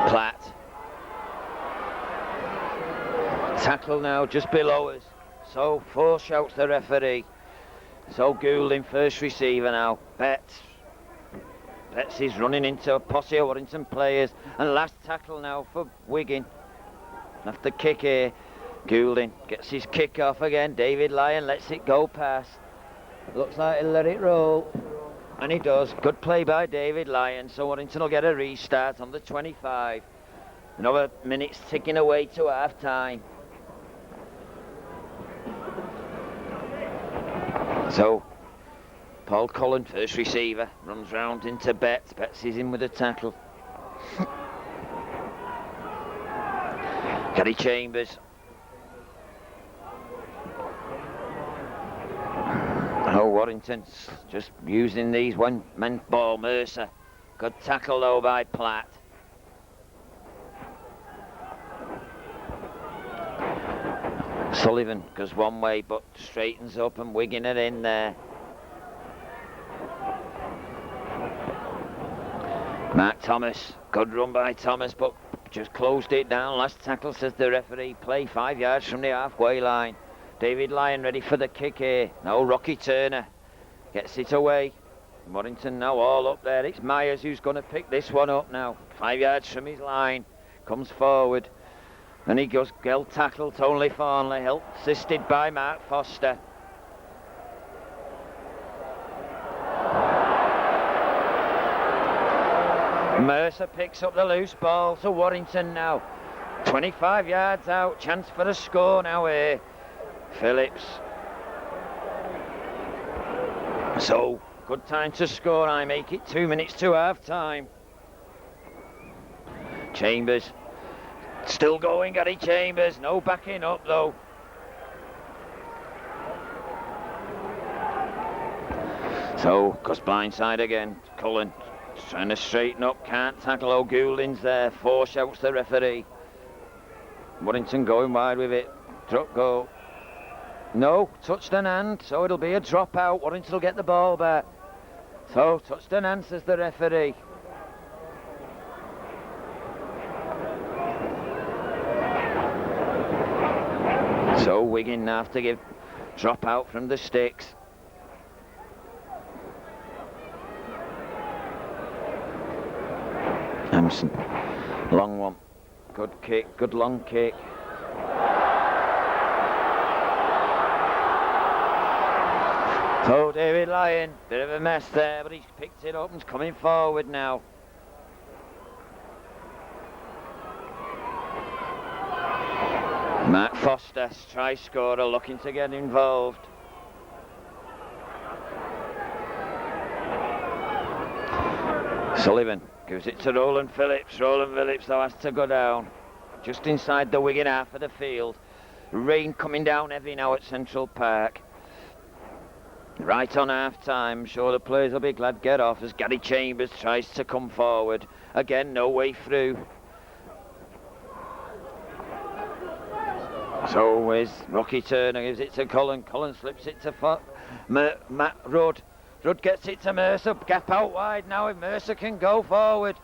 Platt. Tackle now just below us. So 4 shouts the referee. So Goulding first receiver now. Betts is running into a posse of Warrington players. And last tackle now for Wigan. After kick here. Goulding gets his kick off again. David Lyon lets it go past. Looks like he'll let it roll. And he does. Good play by David Lyon. So Warrington will get a restart on the 25. Another minute's ticking away to half time. So Paul Cullen, first receiver, runs round into Betts. Betts is in with a tackle. Gary Chambers. Oh, Warrington's just using these one-man ball. Mercer. Good tackle though by Platt. Sullivan goes one way but straightens up, and Wigan are in there. Mark Thomas. Good run by Thomas, but just closed it down. Last tackle, says the referee. Play 5 yards from the halfway line. David Lyon ready for the kick here. Now Rocky Turner gets it away. Warrington now all up there. It's Myers who's going to pick this one up now. 5 yards from his line. Comes forward. And he goes well tackled. Tony Farnley, helped, assisted by Mark Foster. Mercer picks up the loose ball to Warrington now. 25 yards out. Chance for a score now here. Phillips. So, good time to score. I make it 2 minutes to half time. Chambers. Still going, Gary Chambers. No backing up though. So, goes blindside again. Cullen trying to straighten up. Can't tackle. O'Goulding's there. 4 shouts the referee. Warrington going wide with it. Drop goal. No, touched an hand, so it'll be a drop out. Warrington will get the ball back. So, touched an hand, says the referee. So, Wigan have to give drop out from the sticks. Hampson, long one. Good kick, good long kick. So David Lyon, bit of a mess there, but he's picked it up and's coming forward now. Mark Foster, try scorer, looking to get involved. Sullivan gives it to Roland Phillips. Roland Phillips though has to go down. Just inside the Wigan half of the field. Rain coming down heavy now at Central Park. Right on half time, I'm sure the players will be glad to get off as Gary Chambers tries to come forward. Again, no way through. So where's Rocky Turner, gives it to Cullen. Cullen slips it to Matt Rudd. Rudd gets it to Mercer. Gap out wide now if Mercer can go forward.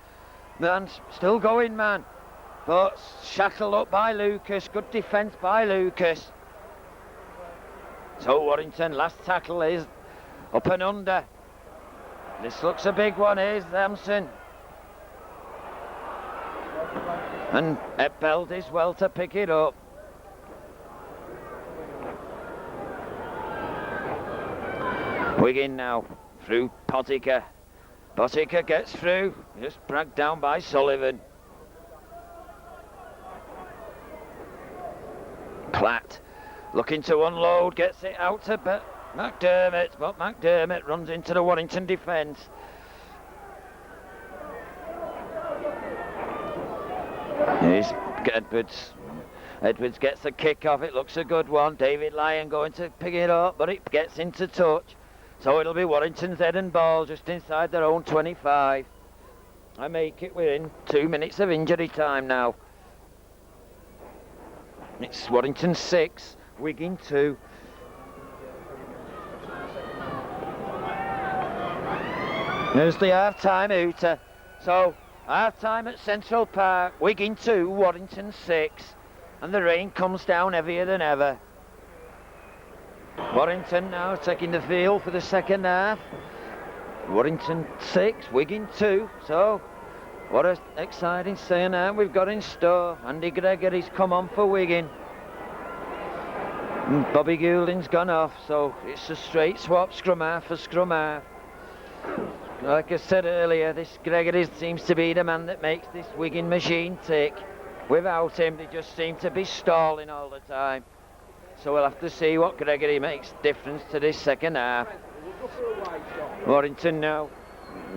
Man's still going, man. But shackled up by Lucas. Good defence by Lucas. So Warrington, last tackle is up and under. This looks a big one. Here's Hampson. And Ebbeld is well to pick it up. Wigan now through Potica. Potica gets through, just dragged down by Sullivan. Platt looking to unload, gets it out to McDermott, but McDermott runs into the Warrington defence. Here's Edwards. Edwards gets the kick off, it looks a good one. David Lyon going to pick it up, but it gets into touch. So it'll be Warrington's head and ball just inside their own 25. I make it within 2 minutes of injury time now. It's Warrington 6, Wigan 2. There's the half-time hooter. So half-time at Central Park, Wigan 2, Warrington 6. And the rain comes down heavier than ever. Warrington now taking the field for the second half. Warrington 6, Wigan 2. So, what an exciting second half we've got in store. Andy Gregory's come on for Wigan. And Bobby Goulding's gone off, so it's a straight swap, scrum half for scrum half. Like I said earlier, this Gregory seems to be the man that makes this Wigan machine tick. Without him, they just seem to be stalling all the time. So we'll have to see what Gregory makes difference to this second half. Warrington now,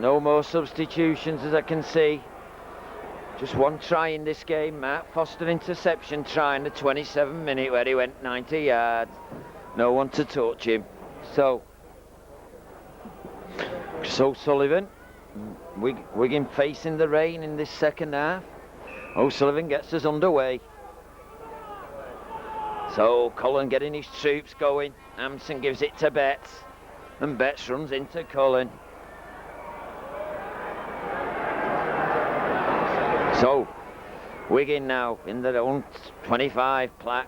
no more substitutions as I can see. Just one try in this game. Matt Foster interception try in the 27th minute where he went 90 yards. No one to touch him. So Sullivan, Wigan facing the rain in this second half. O'Sullivan gets us underway. So Cullen getting his troops going. Hampson gives it to Betts. And Betts runs into Cullen. So Wigan now in their own 25. Platt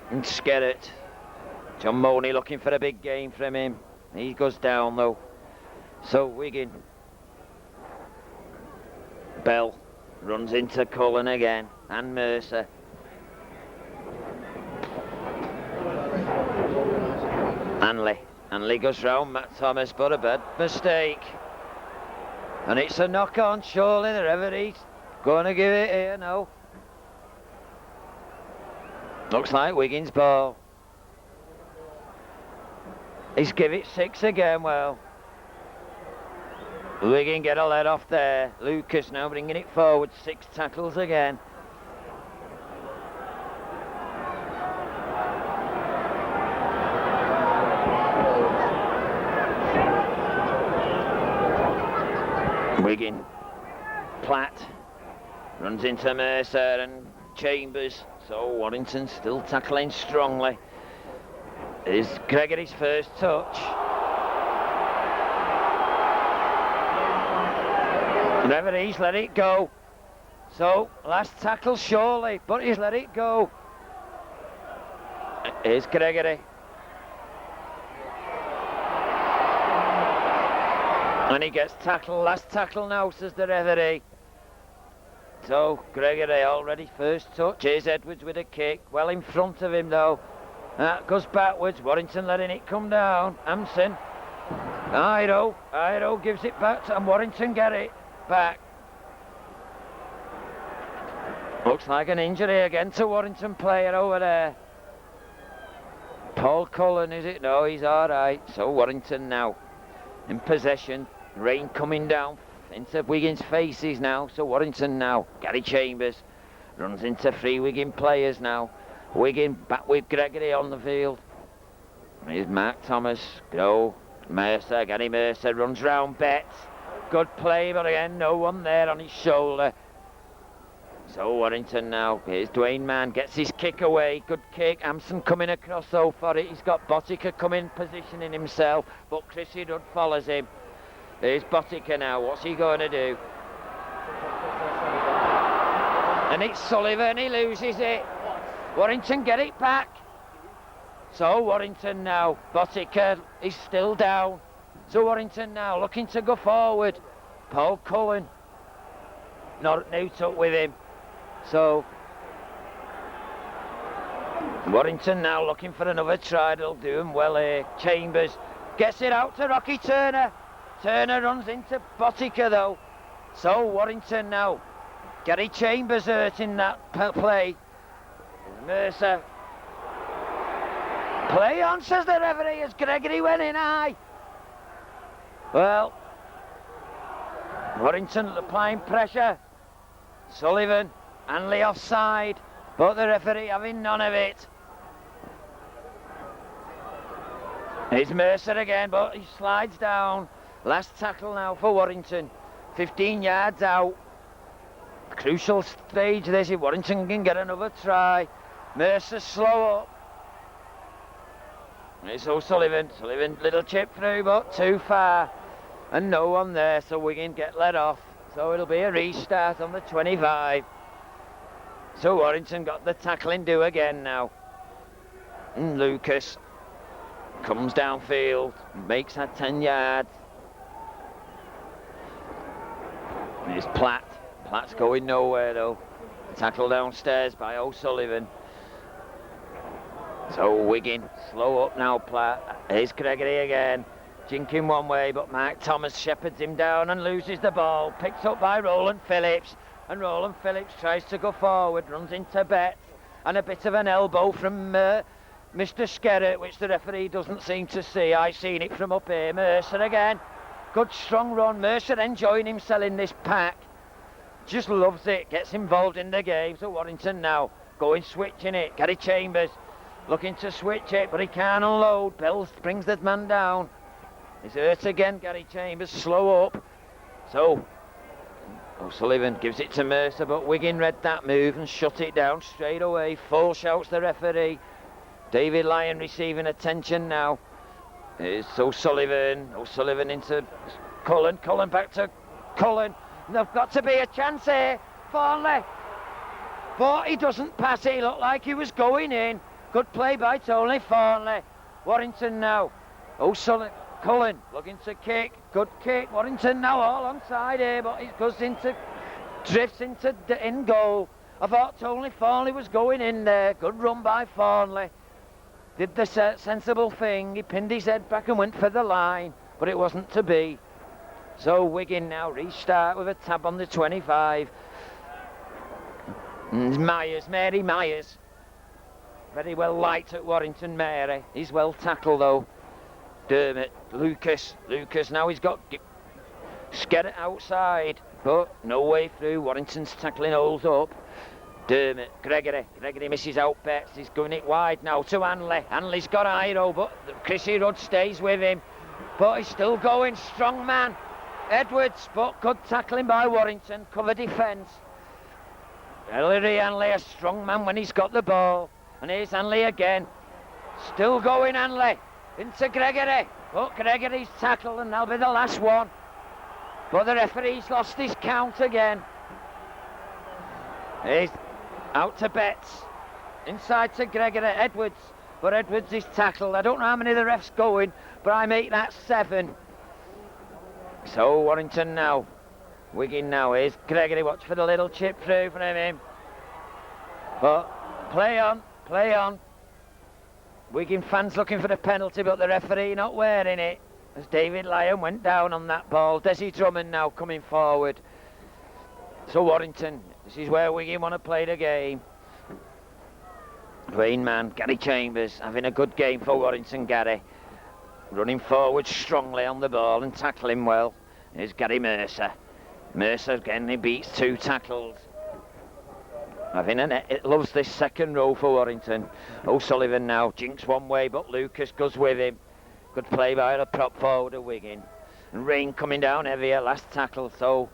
and Skerrett. John Money looking for a big game from him. He goes down though. So Wigan. Bell runs into Cullen again. And Mercer. Hanley goes round Matt Thomas, but a bad mistake. And it's a knock on, surely the referee's going to give it here now. Looks like Wigan's ball. He's give it 6 again, well. Wigan get a let off there. Lucas now bringing it forward, 6 tackles again. Wigan, Platt runs into Mercer and Chambers, so Warrington still tackling strongly. Is Gregory's first touch. Referee's let it go. So last tackle surely, but he's let it go. Here's Gregory. And he gets tackled, last tackle now, says the referee. So Gregory already first touch. Here's Edwards with a kick, well in front of him though. That goes backwards, Warrington letting it come down. Hampson. Ido gives it back and Warrington get it back. Looks like an injury again to Warrington player over there. Paul Cullen, is it? No, he's alright. So Warrington now in possession. Rain coming down into Wigan's faces now. So Warrington now. Gary Chambers runs into 3 Wigan players now. Wigan back with Gregory on the field. Here's Mark Thomas. Go. Mercer. Gary Mercer runs round Betts. Good play, but again, no one there on his shoulder. So Warrington now, here's Dwayne Mann, gets his kick away, good kick, Hampson coming across though for it, he's got Botica coming, positioning himself, but Chrissy Rudd follows him. Here's Botica now, what's he going to do? And it's Sullivan, he loses it. Warrington get it back. So Warrington now, Botica is still down. So Warrington now looking to go forward. Paul Cullen, not Newt up with him. So Warrington now looking for another try, they'll do him well here. Chambers gets it out to Rocky Turner. Turner runs into Botica though. So Warrington now. Gary Chambers hurt in that play. Mercer. Play on, says the referee, as Gregory went in high. Well, Warrington applying pressure. Sullivan, Hanley offside, but the referee having none of it. It's Mercer again, but he slides down. Last tackle now for Warrington. 15 yards out. Crucial stage this, if Warrington can get another try. Mercer slow up. It's O'Sullivan. Sullivan, little chip through, but too far. And no one there, so Wigan get let off. So it'll be a restart on the 25. So Warrington got the tackling due again now. And Lucas comes downfield, makes that 10 yards. Here's Platt. Platt's going nowhere though. Tackle downstairs by O'Sullivan. So Wigan, slow up now, Platt. Here's Gregory again. Jinking one way, but Mark Thomas shepherds him down and loses the ball. Picked up by Roland Phillips. And Roland Phillips tries to go forward, runs into Betts. And a bit of an elbow from Mr. Skerritt, which the referee doesn't seem to see. I've seen it from up here. Mercer again. Good strong run. Mercer enjoying himself in this pack. Just loves it. Gets involved in the game. So Warrington now going switching it. Gary Chambers looking to switch it, but he can't unload. Bells brings the man down. He's hurt again, Gary Chambers, slow up. So O'Sullivan gives it to Mercer, but Wigan read that move and shut it down straight away. Full shouts the referee. David Lyon receiving attention now. Here's O'Sullivan. O'Sullivan into Cullen. Cullen back to Cullen. There's got to be a chance here. Farnley. But he doesn't pass it. He looked like he was going in. Good play by Tony Farnley. Warrington now. O'Sullivan. Cullen looking to kick. Good kick. Warrington now all onside here, but it goes into, drifts into in goal. I thought Tony Farnley was going in there. Good run by Farnley. Did the sensible thing. He pinned his head back and went for the line, but it wasn't to be. So Wigan now restart with a tab on the 25. And Myers, Mary Myers. Very well liked at Warrington, Mary. He's well tackled though. Dermot, Lucas now he's got Skerritt outside, but no way through. Warrington's tackling holds up. Dermot, Gregory misses out Betts. He's going it wide now to Hanley. Hanley's got Iro, but Chrissy Rudd stays with him. But he's still going, strong man. Edwards, but good tackling by Warrington, cover defence. Ellery Hanley, a strong man when he's got the ball. And here's Hanley again. Still going Hanley. Into Gregory. But Gregory's tackled and that'll be the last one. But the referee's lost his count again. He's out to Betts. Inside to Gregory. Edwards. But Edwards is tackled. I don't know how many the refs going, but I make that 7. So Warrington now. Wigan now. Here's Gregory. Watch for the little chip through from him. But play on. Play on. Wigan fans looking for the penalty, but the referee not wearing it. As David Lyon went down on that ball. Desi Drummond now coming forward. So Warrington, this is where Wigan want to play the game. Dwayne Mann, Gary Chambers having a good game for Warrington. Gary running forward strongly on the ball and tackling well. Here's Gary Mercer. Mercer again, he beats 2 tackles. It loves this second row for Warrington. O'Sullivan now jinks one way, but Lucas goes with him. Good play by the prop forward of Wigan. And rain coming down heavier, last tackle. So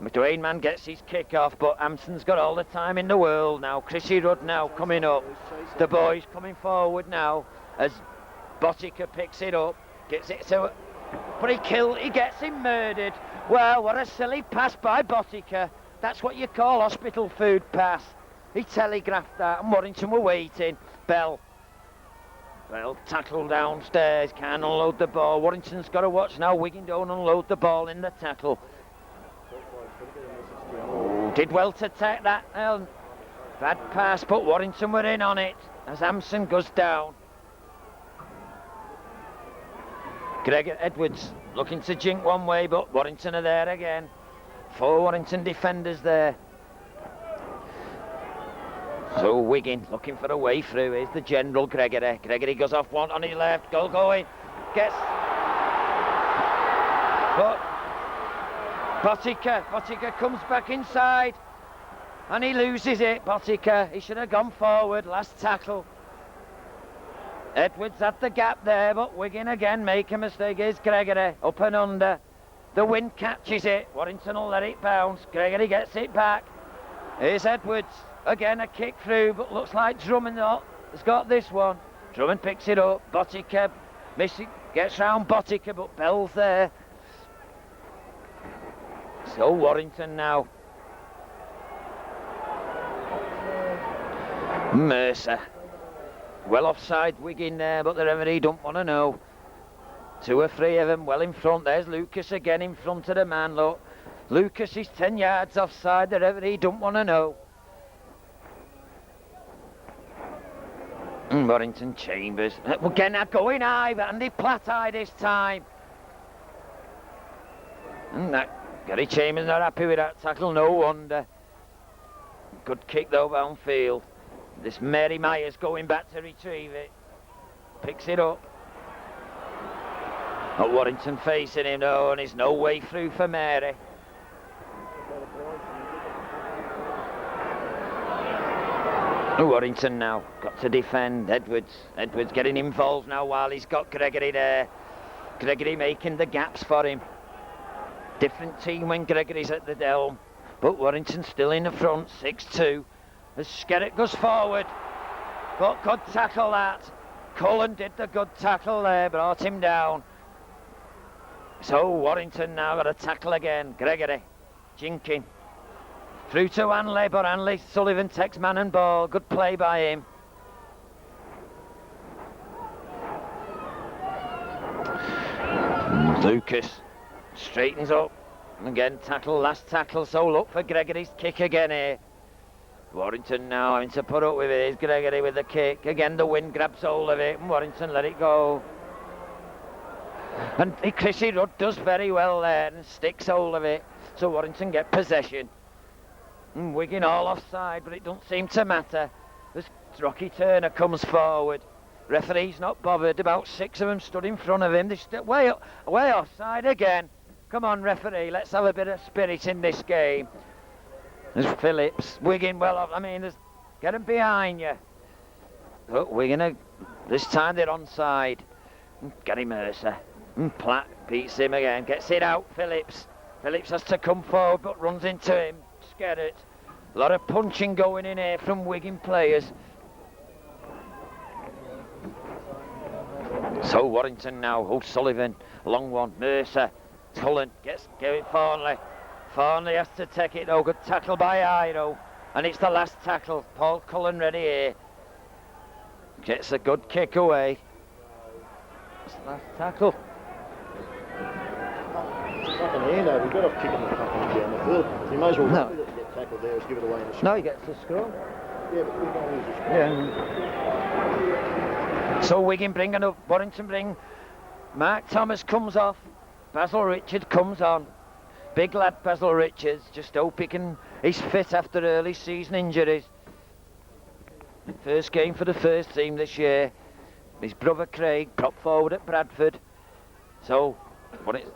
McDwayne man gets his kick off, but Hampson's got all the time in the world now. Chrissy Rudd now coming up. The boys coming forward now as Botica picks it up, gets it to, but he gets him murdered. Well, what a silly pass by Botica. That's what you call hospital food pass. He telegraphed that, and Warrington were waiting. Bell tackle downstairs, can't unload the ball. Warrington's got to watch now. Wigan don't unload the ball in the tackle. Did well to take that. Bad pass, but Warrington were in on it as Hampson goes down. Greg Edwards looking to jink one way, but Warrington are there again. 4 Warrington defenders there. So Wigan looking for a way through. Here's the general Gregory. Gregory goes off one on his left. Goal going. Gets. But Botica comes back inside. And he loses it. Botica. He should have gone forward. Last tackle. Edwards at the gap there, but Wigan again make a mistake. Here's Gregory. Up and under. The wind catches it. Warrington will let it bounce. Gregory gets it back. Here's Edwards. Again a kick through, but looks like Drummond has got this one. Drummond picks it up. Botica missing, gets round Botica, but Bell's there. So Warrington now. Mercer. Well offside Wigan there, but the referee don't want to know. 2 or 3 of them well in front. There's Lucas again in front of the man, look. Lucas is 10 yards offside, the referee don't want to know. Warrington Chambers. Again, they're going high, but Andy Platt high this time. And that Gary Chambers not happy with that tackle, no wonder. Good kick though downfield. This Mary Myers going back to retrieve it. Picks it up. Not Warrington facing him, no, and there's no way through for Mary. Warrington now got to defend. Edwards getting involved now while he's got Gregory there. Gregory making the gaps for him. Different team when Gregory's at the helm, but Warrington still in the front. 6-2 as Skerritt goes forward, but good tackle that. Cullen did the good tackle there, brought him down. So Warrington now got a tackle again. Gregory jinking through to Hanley, but Hanley Sullivan takes man and ball. Good play by him. Lucas straightens up. And again, tackle, last tackle. So look for Gregory's kick again here. Warrington now having to put up with it. Here's Gregory with the kick. Again, the wind grabs hold of it, and Warrington let it go. And Chrissy Rudd does very well there and sticks hold of it. So Warrington get possession. Wigan all offside, but it don't seem to matter. As Rocky Turner comes forward. Referee's not bothered. About 6 of them stood in front of him. They're still way offside again. Come on, referee, let's have a bit of spirit in this game. There's Phillips. Wigan well off. I mean, get them behind you. But Wigan, this time they're onside. Gary Mercer. Platt beats him again. Gets it out, Phillips. Phillips has to come forward, but runs into him. Skerritt. A lot of punching going in here from Wigan players. So Warrington now. O'Sullivan. Long one. Mercer. Cullen gets it Farnley. Farnley has to take it though. Good tackle by Iro. And it's the last tackle. Paul Cullen ready here. Gets a good kick away. It's the last tackle. Fucking here now, we've got off kicking the fucking down the field. You may as well get tackled there as give it away in the scrum. No, he gets the scrum. Yeah, but we don't use the scrum. Yeah. So Wigan bringing up, Warrington bring. Mark Thomas comes off. Basil Richard comes on. Big lad Basil Richards. Just hope he's fit after early season injuries. First game for the first team this year. His brother Craig, prop forward at Bradford. So, what is...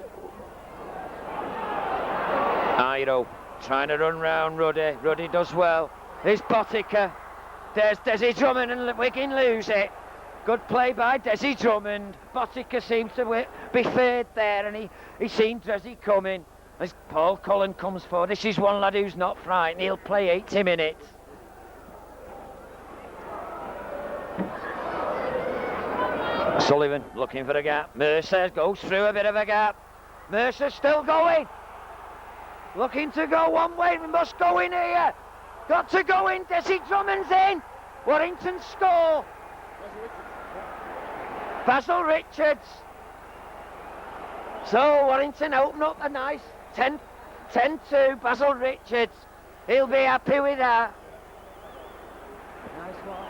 Iro trying to run round Ruddy. Ruddy does well. Here's Botica. There's Desi Drummond and Wigan lose it. Good play by Desi Drummond. Botica seems to be feared there, and he seen Desi coming. as Paul Cullen comes forward. This is one lad who's not frightened. He'll play 80 minutes. Sullivan looking for a gap. Mercer goes through a bit of a gap. Mercer still going. Looking to go one way. We must go in here. Got to go in. Desi Drummond's in. Warrington score. Basil Richards. So Warrington open up a nice 10-2. Basil Richards. He'll be happy with that. Nice one.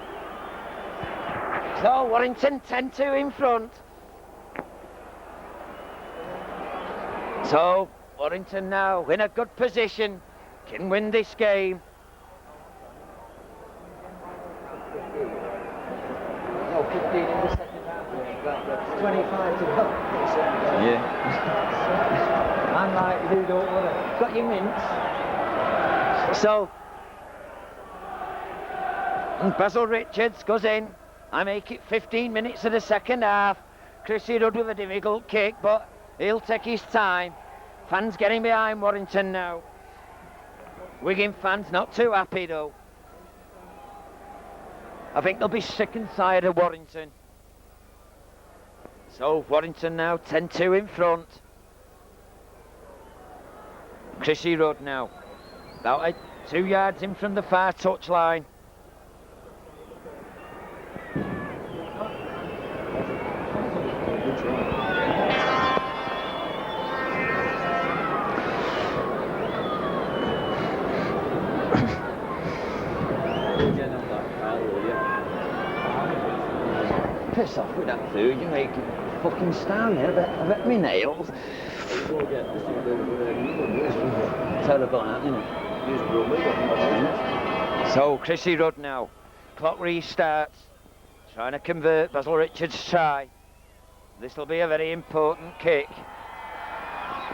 So Warrington 10-2 in front. So Warrington now in a good position, can win this game. No, 15 in the second half. 25 to go. Yeah. I'm like, you don't want to. Got your mints. So, and Basil Richards goes in. I make it 15 minutes of the second half. Chrissy Rudd with a difficult kick, but he'll take his time. Fans getting behind Warrington now. Wigan fans not too happy though. I think they'll be sick and tired of Warrington. So Warrington now 10-2 in front. Chrissy Rudd now. About 2 yards in from the far touchline. Piss off with that food, you make it fucking stand there. I bet me nails. Terrible, isn't it? So Chrissy Rudd now. Clock restarts. Trying to convert Basil Richards' try. This will be a very important kick.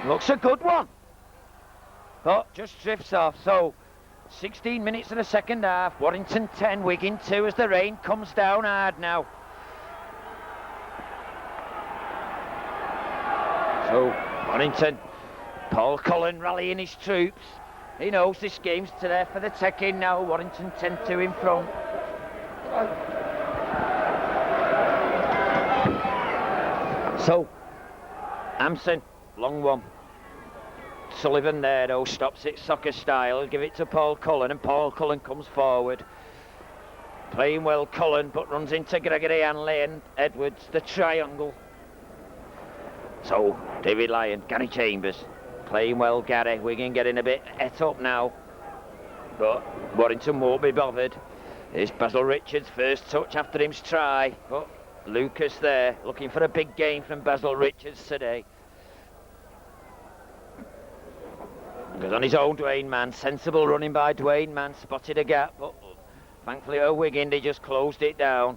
Looks a good one. But just drifts off. So 16 minutes of the second half. Warrington 10, Wigan 2 as the rain comes down hard now. So, Warrington, Paul Cullen rallying his troops. He knows this game's to there for the taking now. Warrington 10-2 in front. So, Hampson, long one. Sullivan there though, stops it soccer style. He'll give it to Paul Cullen, and Paul Cullen comes forward. Playing well Cullen, but runs into Gregory Hanley and Edwards, the triangle. So, David Lyon, Gary Chambers, playing well Gary. Wigan getting a bit et up now, but Warrington won't be bothered. Here's Basil Richards' first touch after him's try, but Lucas there, looking for a big game from Basil Richards today. Goes on his own, Dwayne Mann, sensible running by Dwayne Mann, spotted a gap, but thankfully at Wigan they just closed it down.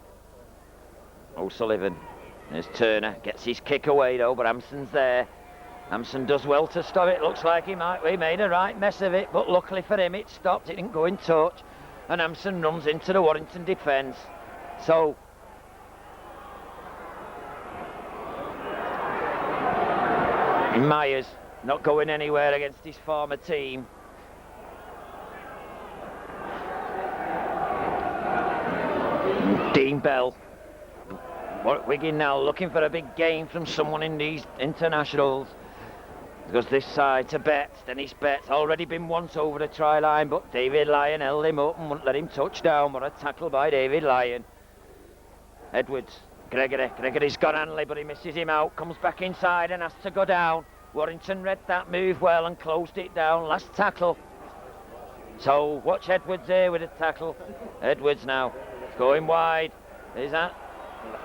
O'Sullivan. There's Turner, gets his kick away though, but Hampson's there. Hampson does well to stop it. Looks like he made a right mess of it, but luckily for him it stopped. It didn't go in touch, and Hampson runs into the Warrington defence. So Myers not going anywhere against his former team. Dean Bell. Wigan now looking for a big game from someone in these internationals. Goes this side to Betts. Dennis Betts already been once over the try line, but David Lyon held him up and wouldn't let him touch down. What a tackle by David Lyon. Edwards, Gregory's got Hanley, but he misses him out. Comes back inside and has to go down. Warrington read that move well and closed it down. Last tackle. So watch Edwards here with a tackle. Edwards now going wide. Is that?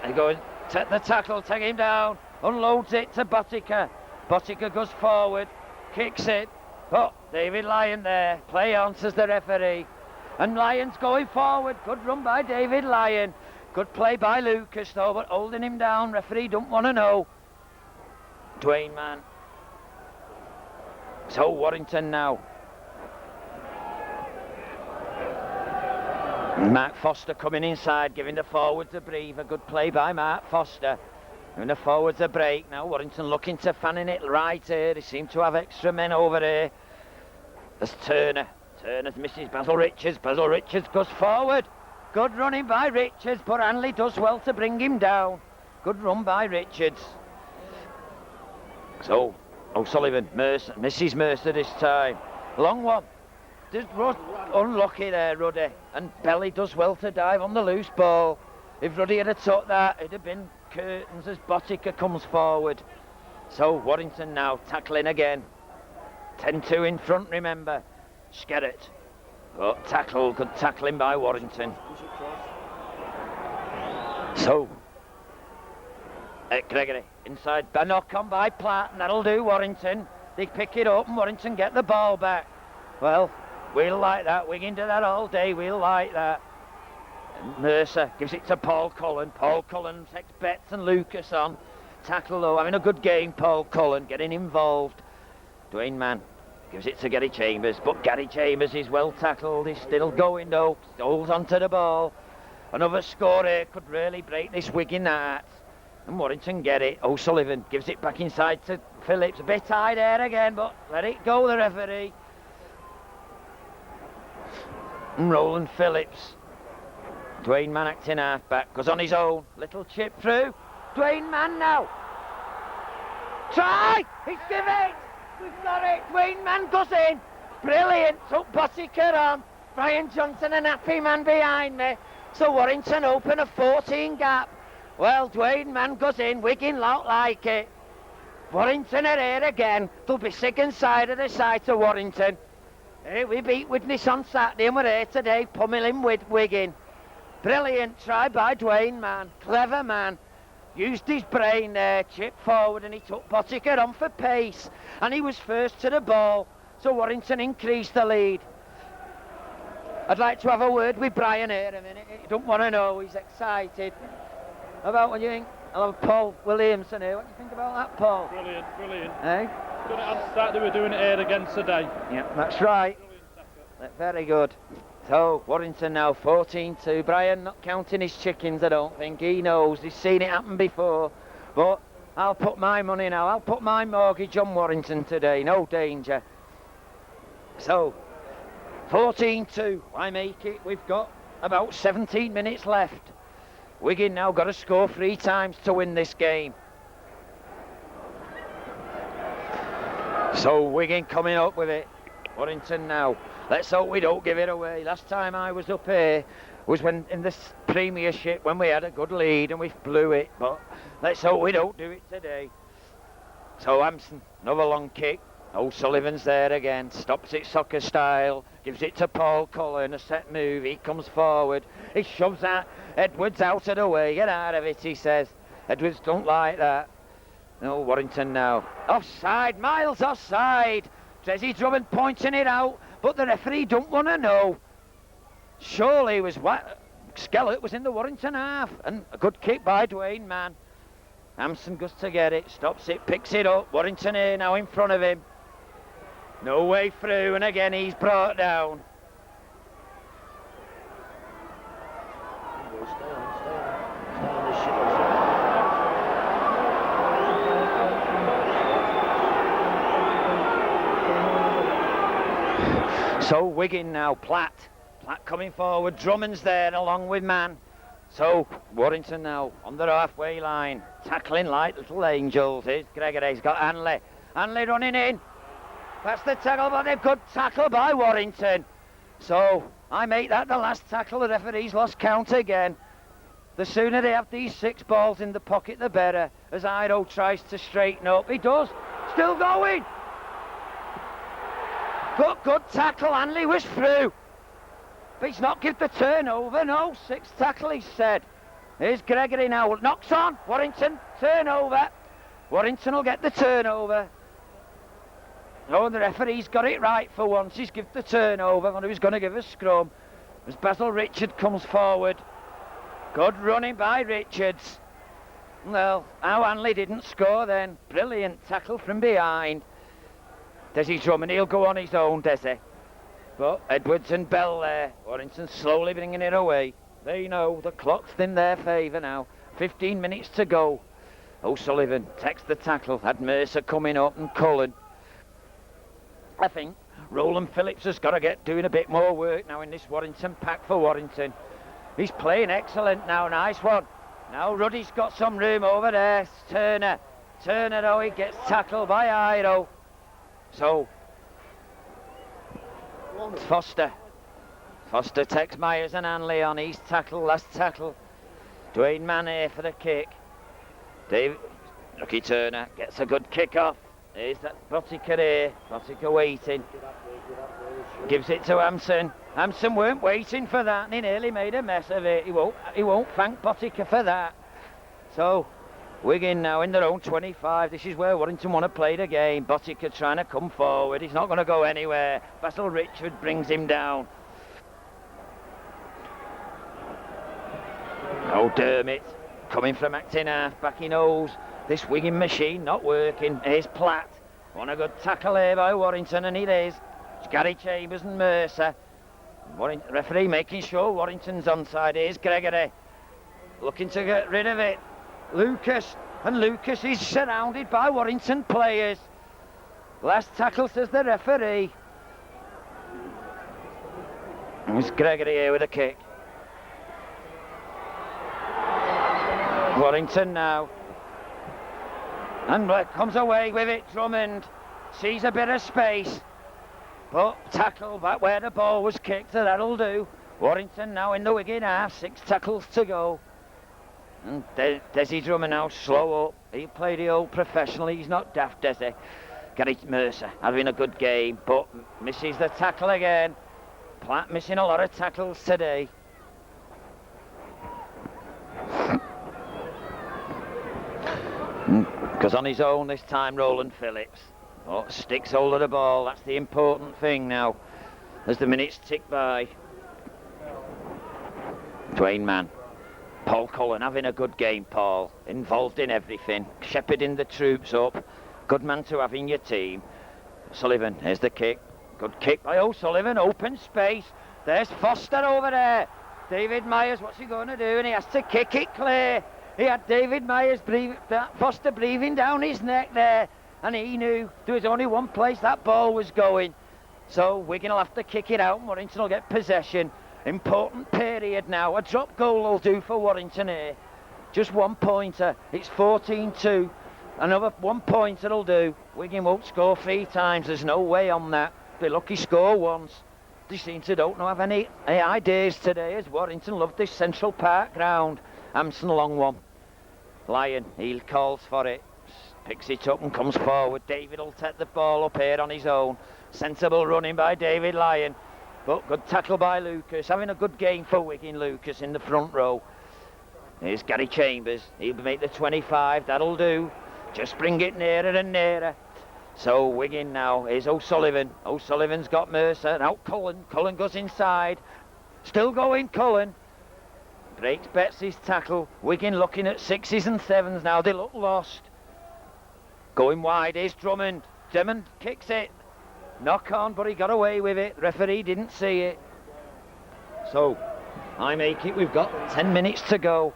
He goes, take the tackle, take him down, unloads it to Botica. Botica goes forward, kicks it, but David Lyon there, play on, says the referee. And Lyon's going forward, good run by David Lyon. Good play by Lucas though, but holding him down, referee don't want to know. Dwayne Mann. So Warrington now. Mark Foster coming inside, giving the forwards a breather. Good play by Mark Foster. And the forwards a break now. Warrington looking to fanning it right here. They seem to have extra men over here. There's Turner. Turner's misses Basil Richards. Basil Richards goes forward. Good running by Richards, but Hanley does well to bring him down. Good run by Richards. So, O'Sullivan, Mercer, misses Mercer this time. Long one. Unlucky there, Ruddy. And Belly does well to dive on the loose ball. If Ruddy had took that, it'd have been curtains as Bottica comes forward. So Warrington now tackling again. 10-2 in front, remember. Skerrett. Good tackle, good tackling by Warrington. So, Gregory, inside, a knock on by Platt, and that'll do Warrington. They pick it up and Warrington get the ball back. Well, we'll like that, Wigan do that all day, we'll like that. And Mercer gives it to Paul Cullen. Paul Cullen takes Betts and Lucas on. Tackle though, having a good game, Paul Cullen, getting involved. Dwayne Mann gives it to Gary Chambers, but Gary Chambers is well tackled, he's still going though, holds onto the ball. Another score here could really break this Wigan heart. And Warrington get it. O'Sullivan gives it back inside to Phillips. A bit high there again, but let it go, the referee. And Roland Phillips. Dwayne Mann acting half-back, goes on his own. Little chip through. Dwayne Mann now. Try! He's given it! We've got it! Dwayne Mann goes in. Brilliant! Took Bottica on. Brian Johnson, an happy man behind me. So Warrington open a 14 gap. Well, Dwayne Mann goes in, Wigan look like it. Warrington are here again. They'll be sick and side of the sight of Warrington. Hey, we beat Widnes on Saturday and we're here today pummeling with Wigan. Brilliant try by Dwayne Mann. Clever man. Used his brain there, chipped forward and he took Bottica on for pace. And he was first to the ball. So Warrington increased the lead. I'd like to have a word with Brian here a minute. He don't want to know, he's excited. How about what do you think? I'll have Paul Williamson here. What do you think about that, Paul? Brilliant, brilliant. Eh? Done it on Saturday, we're doing it here again today. Yeah, that's right. Very good. So, Warrington now 14-2. Brian not counting his chickens, I don't think. He knows, he's seen it happen before. But I'll put my money now. I'll put my mortgage on Warrington today. No danger. So, 14-2. I make it. We've got about 17 minutes left. Wigan now got to score 3 times to win this game. So Wigan coming up with it. Warrington now. Let's hope we don't give it away. Last time I was up here was when in this Premiership when we had a good lead and we blew it. But let's hope we don't do it today. So Hampson, another long kick. O'Sullivan's there again, stops it soccer style, gives it to Paul Cullen, a set move, he comes forward, he shoves that, Edwards out of the way, get out of it, he says. Edwards don't like that. No, Warrington now. Offside, Miles offside. Desi Drummond pointing it out, but the referee don't want to know. Surely was what Skellett was in the Warrington half, and a good kick by Dwayne Mann. Hampson goes to get it, stops it, picks it up, Warrington here now in front of him. No way through, and again he's brought down. Stay on this shit. So Wigan now, Platt coming forward, Drummond's there along with Mann. So Warrington now on the halfway line, tackling like little angels. Here's Gregory, he's got Hanley running in. That's the tackle, but a good tackle by Warrington. So I make that the last tackle. The referee's lost count again. The sooner they have these 6 balls in the pocket, the better. As Ido tries to straighten up, he does. Still going. Good tackle. Hanley was through. But he's not give the turnover. No, 6th tackle, he said. Here's Gregory now. Knocks on. Warrington, turnover. Warrington will get the turnover. No, the referee's got it right for once. He's given the turnover and he was going to give a scrum. As Basil Richard comes forward. Good running by Richards. Well, how Hanley didn't score then. Brilliant tackle from behind. Desi Drummond, he'll go on his own, Desi. But Edwards and Bell there. Warrington slowly bringing it away. They know the clock's in their favour now. 15 minutes to go. O'Sullivan takes the tackle, had Mercer coming up and Cullen. I think Roland Phillips has got to get doing a bit more work now in this Warrington pack for Warrington. He's playing excellent now, nice one. Now Ruddy's got some room over there. Turner, though, he gets tackled by Iro. So, Foster takes Myers and Hanley on. He's last tackle. Dwayne Mann here for the kick. Lucky Turner gets a good kick off. Here's that Bottica here. Bottica waiting. Gives it to Hampson. Hampson weren't waiting for that and he nearly made a mess of it. He won't thank Bottica for that. So, Wigan now in their own 25. This is where Warrington want to play the game. Bottica trying to come forward. He's not going to go anywhere. Basil Richard brings him down. Oh, Dermot coming from acting half back. He knows this Wigan machine not working. Here's Platt. Want a good tackle here by Warrington, and it is. It's Gary Chambers and Mercer. Referee making sure Warrington's onside. Here's Gregory looking to get rid of it. Lucas is surrounded by Warrington players. Last tackle, says the referee. It's Gregory here with a kick. Warrington now. And comes away with it. Drummond sees a bit of space. But tackle back where the ball was kicked, so that'll do. Warrington now in the Wigan half. 6 tackles to go. And Desi Drummond now slow up. He played the old professional. He's not daft, Desi. Gary Mercer having a good game, but misses the tackle again. Platt missing a lot of tackles today. Because on his own this time, Roland Phillips. Oh, sticks hold of the ball. That's the important thing now as the minutes tick by. Dwayne Mann. Paul Cullen having a good game, Paul. Involved in everything. Shepherding the troops up. Good man to have in your team. Sullivan, here's the kick. Good kick by O'Sullivan. Open space. There's Foster over there. David Myers, what's he going to do? And he has to kick it clear. He had David Myers, Foster breathing down his neck there. And he knew there was only one place that ball was going. So Wigan will have to kick it out and Warrington will get possession. Important period now. A drop goal will do for Warrington here. Just 1 pointer. It's 14-2. Another 1 pointer will do. Wigan won't score 3 times. There's no way on that. Be lucky score once. They seem to don't have any ideas today as Warrington love this Central Park ground. Hampson long one. Lyon, he calls for it. Picks it up and comes forward. David will take the ball up here on his own. Sensible running by David Lyon. But good tackle by Lucas. Having a good game for Wigan, Lucas in the front row. Here's Gary Chambers. He'll make the 25. That'll do. Just bring it nearer and nearer. So Wigan now. Here's O'Sullivan. O'Sullivan's got Mercer. Now Cullen. Cullen goes inside. Still going Cullen. Breaks Betsy's tackle. Wigan looking at 6s and 7s now. They look lost. Going wide. Here's Drummond. Drummond kicks it. Knock on, but he got away with it. Referee didn't see it. So, I make it. We've got 10 minutes to go.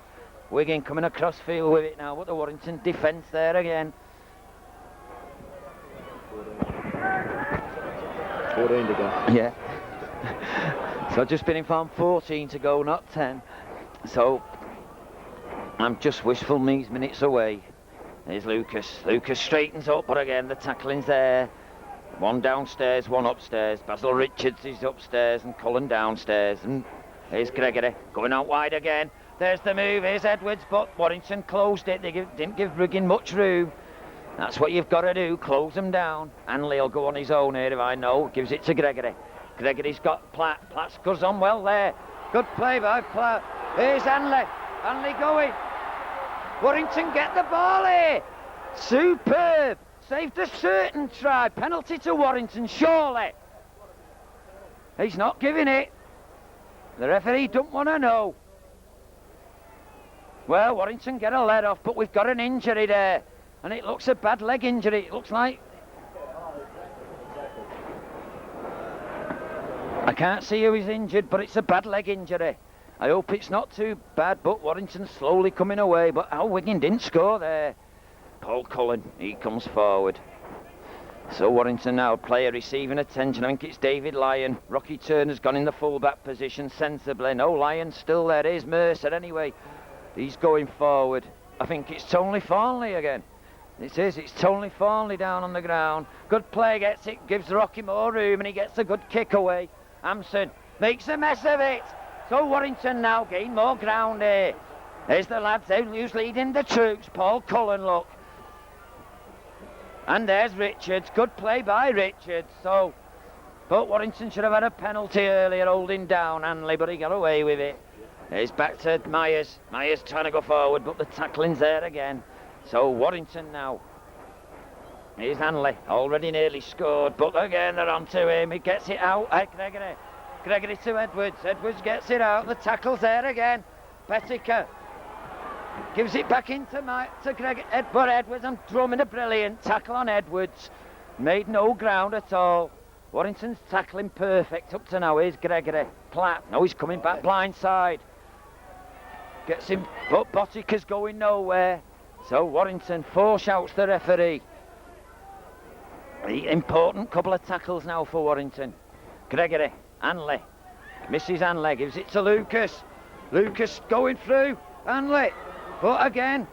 Wigan coming across field with it now. But the Warrington defence there again. 14 to go. Yeah. So I've just been informed 14 to go, not 10. So, I'm just wishful these minutes away. There's Lucas. Lucas straightens up, but again, the tackling's there. One downstairs, one upstairs. Basil Richards is upstairs and Cullen downstairs. And here's Gregory going out wide again. There's the move. Here's Edwards, but Warrington closed it. They didn't give Wigan much room. That's what you've got to do. Close them down. Hanley will go on his own here, if I know. Gives it to Gregory. Gregory's got Platt. Platt goes on well there. Good play by Platt. Here's Hanley. Hanley going. Warrington get the ball here. Superb. Saved a certain try. Penalty to Warrington, surely. He's not giving it. The referee don't want to know. Well, Warrington get a let off, but we've got an injury there. And it looks a bad leg injury. It looks like... I can't see who is injured, but it's a bad leg injury. I hope it's not too bad, but Warrington's slowly coming away. But Wigan didn't score there. Paul Cullen, he comes forward. So Warrington now, player receiving attention. I think it's David Lyon. Rocky Turner's gone in the full-back position sensibly. No, Lyon's still there. Here's Mercer anyway. He's going forward. I think it's Tony Farnley again. It is, it's Tony Farnley down on the ground. Good play, gets it, gives Rocky more room, and he gets a good kick away. Hampson makes a mess of it. So Warrington now gain more ground here. There's the lads out who's leading the troops. Paul Cullen, look. And there's Richards. Good play by Richards. So, but Warrington should have had a penalty earlier holding down Hanley, but he got away with it. He's back to Myers. Myers trying to go forward, but the tackling's there again. So Warrington now. Here's Hanley. Already nearly scored, but again they're on to him. He gets it out. Gregory. Gregory to Edwards. Edwards gets it out. The tackle's there again. Pettiker gives it back into Greg. But Edwards, I'm drumming a brilliant tackle on Edwards. Made no ground at all. Warrington's tackling perfect up to now. Here's Gregory. Platt. No, he's coming back blind side. Gets him, but Botica's going nowhere. So Warrington, 4 shouts the referee. The important couple of tackles now for Warrington. Gregory, Hanley. Misses Hanley, gives it to Lucas. Lucas going through. Hanley. But again,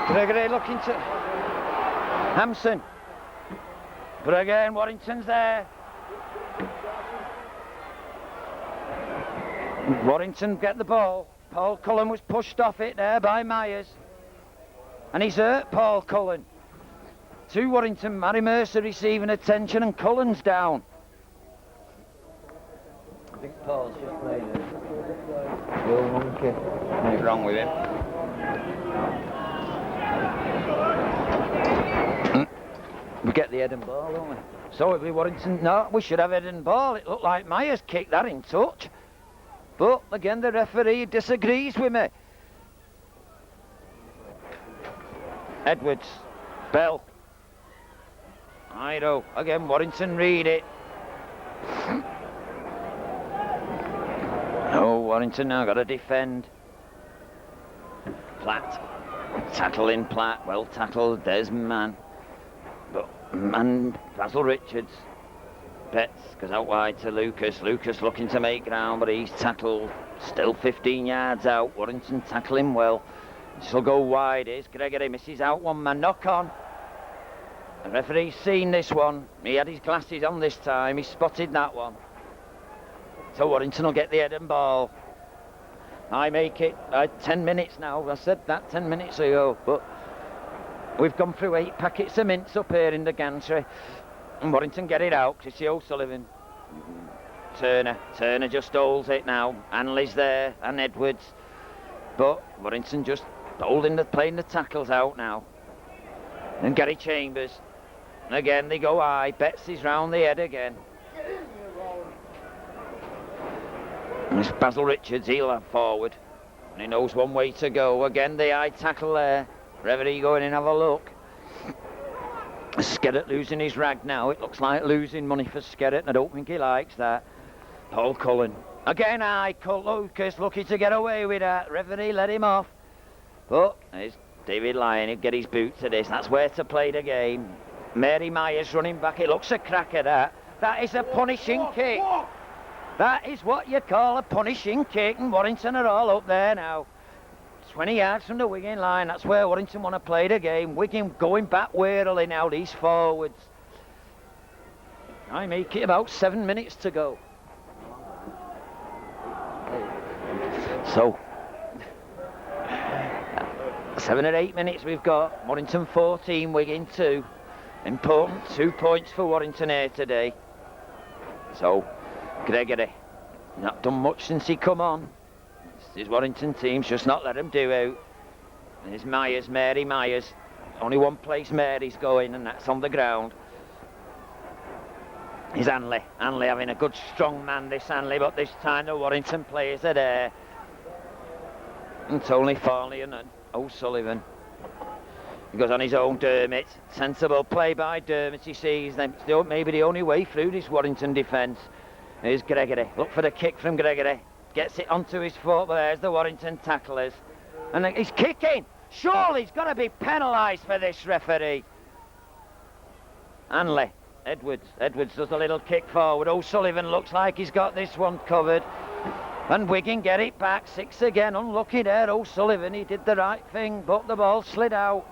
Gregory looking to Hampson. But again, Warrington's there. Warrington get the ball. Paul Cullen was pushed off it there by Myers. And he's hurt, Paul Cullen. To Warrington, Mary Mercer receiving attention and Cullen's down. I think Paul's just playing it. Yo, monkey. What's wrong with him? We get the head and ball, don't we? So it'll be Warrington. No, we should have head and ball. It looked like Myers kicked that in touch. But again, the referee disagrees with me. Edwards. Bell. Ido. Again, Warrington read it. Oh, Warrington now got to defend. Platt. Tackling Platt. Well tackled. There's man. But man, Basil Richards. Betts goes out wide to Lucas. Lucas looking to make ground, but he's tackled. Still 15 yards out. Warrington tackling well. She'll go wide. Here's Gregory. Misses out one man. Knock on. The referee's seen this one. He had his glasses on this time. He spotted that one. So Warrington will get the head and ball. I make it 10 minutes now. I said that 10 minutes ago, but we've gone through 8 packets of mints up here in the gantry. And Warrington get it out. You see O'Sullivan. Turner just holds it now. Hanley's there and Edwards. But Warrington just playing the tackles out now. And Gary Chambers. And again they go high. Betts is round the head again. And it's Basil Richards, he'll have forward. And he knows one way to go. Again the high tackle there. Referee go in and have a look. Skerritt losing his rag now. It looks like losing money for Skerritt, and I don't think he likes that. Paul Cullen. Again high. Lucas lucky to get away with that. Referee let him off. But there's David Lyon. He'll get his boot to this. That's where to play the game. Mary Myers running back. It looks a cracker, that. That is a punishing kick. That is what you call a punishing kick, and Warrington are all up there now. 20 yards from the Wigan line. That's where Warrington want to play the game. Wigan going back warily now, these forwards. I make it about 7 minutes to go. So 7 or 8 minutes we've got. Warrington 14, Wigan 2. Important 2 points for Warrington here today. So Gregory, not done much since he come on. His Warrington team's just not let him do out. And there's Myers, Mary Myers. Only one place Mary's going, and that's on the ground. He's Hanley. Hanley having a good strong man, this Hanley, but this time the Warrington players are there. And Tony Farley and O'Sullivan. He goes on his own, Dermot. Sensible play by Dermot, he sees them. It's maybe the only way through this Warrington defence. Here's Gregory. Look for the kick from Gregory. Gets it onto his foot, but there's the Warrington tacklers. And he's kicking. Surely he's got to be penalised for this, referee. Hanley, Edwards does a little kick forward. O'Sullivan looks like he's got this one covered. And Wigan get it back, 6 again, unlucky there. O'Sullivan, he did the right thing, but the ball slid out.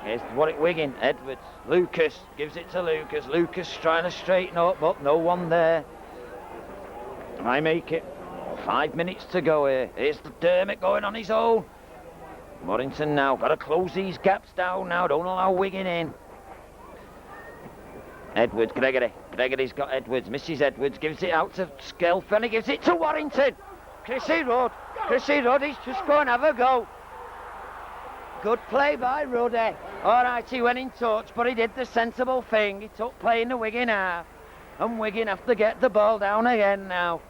Here's Wigan, Edwards, Lucas, gives it to Lucas. Lucas trying to straighten up, but no one there. I make it 5 minutes to go here. Here's Dermot going on his own. Warrington now, got to close these gaps down now, don't allow Wigan in. Edwards, Gregory's got Edwards, misses Edwards, gives it out to Skelf, and he gives it to Warrington. Chrissy Rudd, he's just going to have a go. Good play by Ruddy. All right, he went in touch, but he did the sensible thing. He took play in the Wigan half, and Wigan have to get the ball down again now.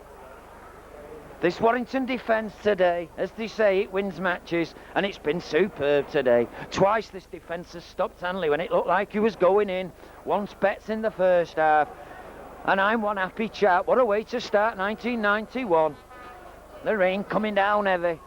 This Warrington defence today, as they say, it wins matches, and it's been superb today. Twice this defence has stopped Hanley when it looked like he was going in. Once Betts in the first half, and I'm one happy chap. What a way to start 1991. The rain coming down heavy.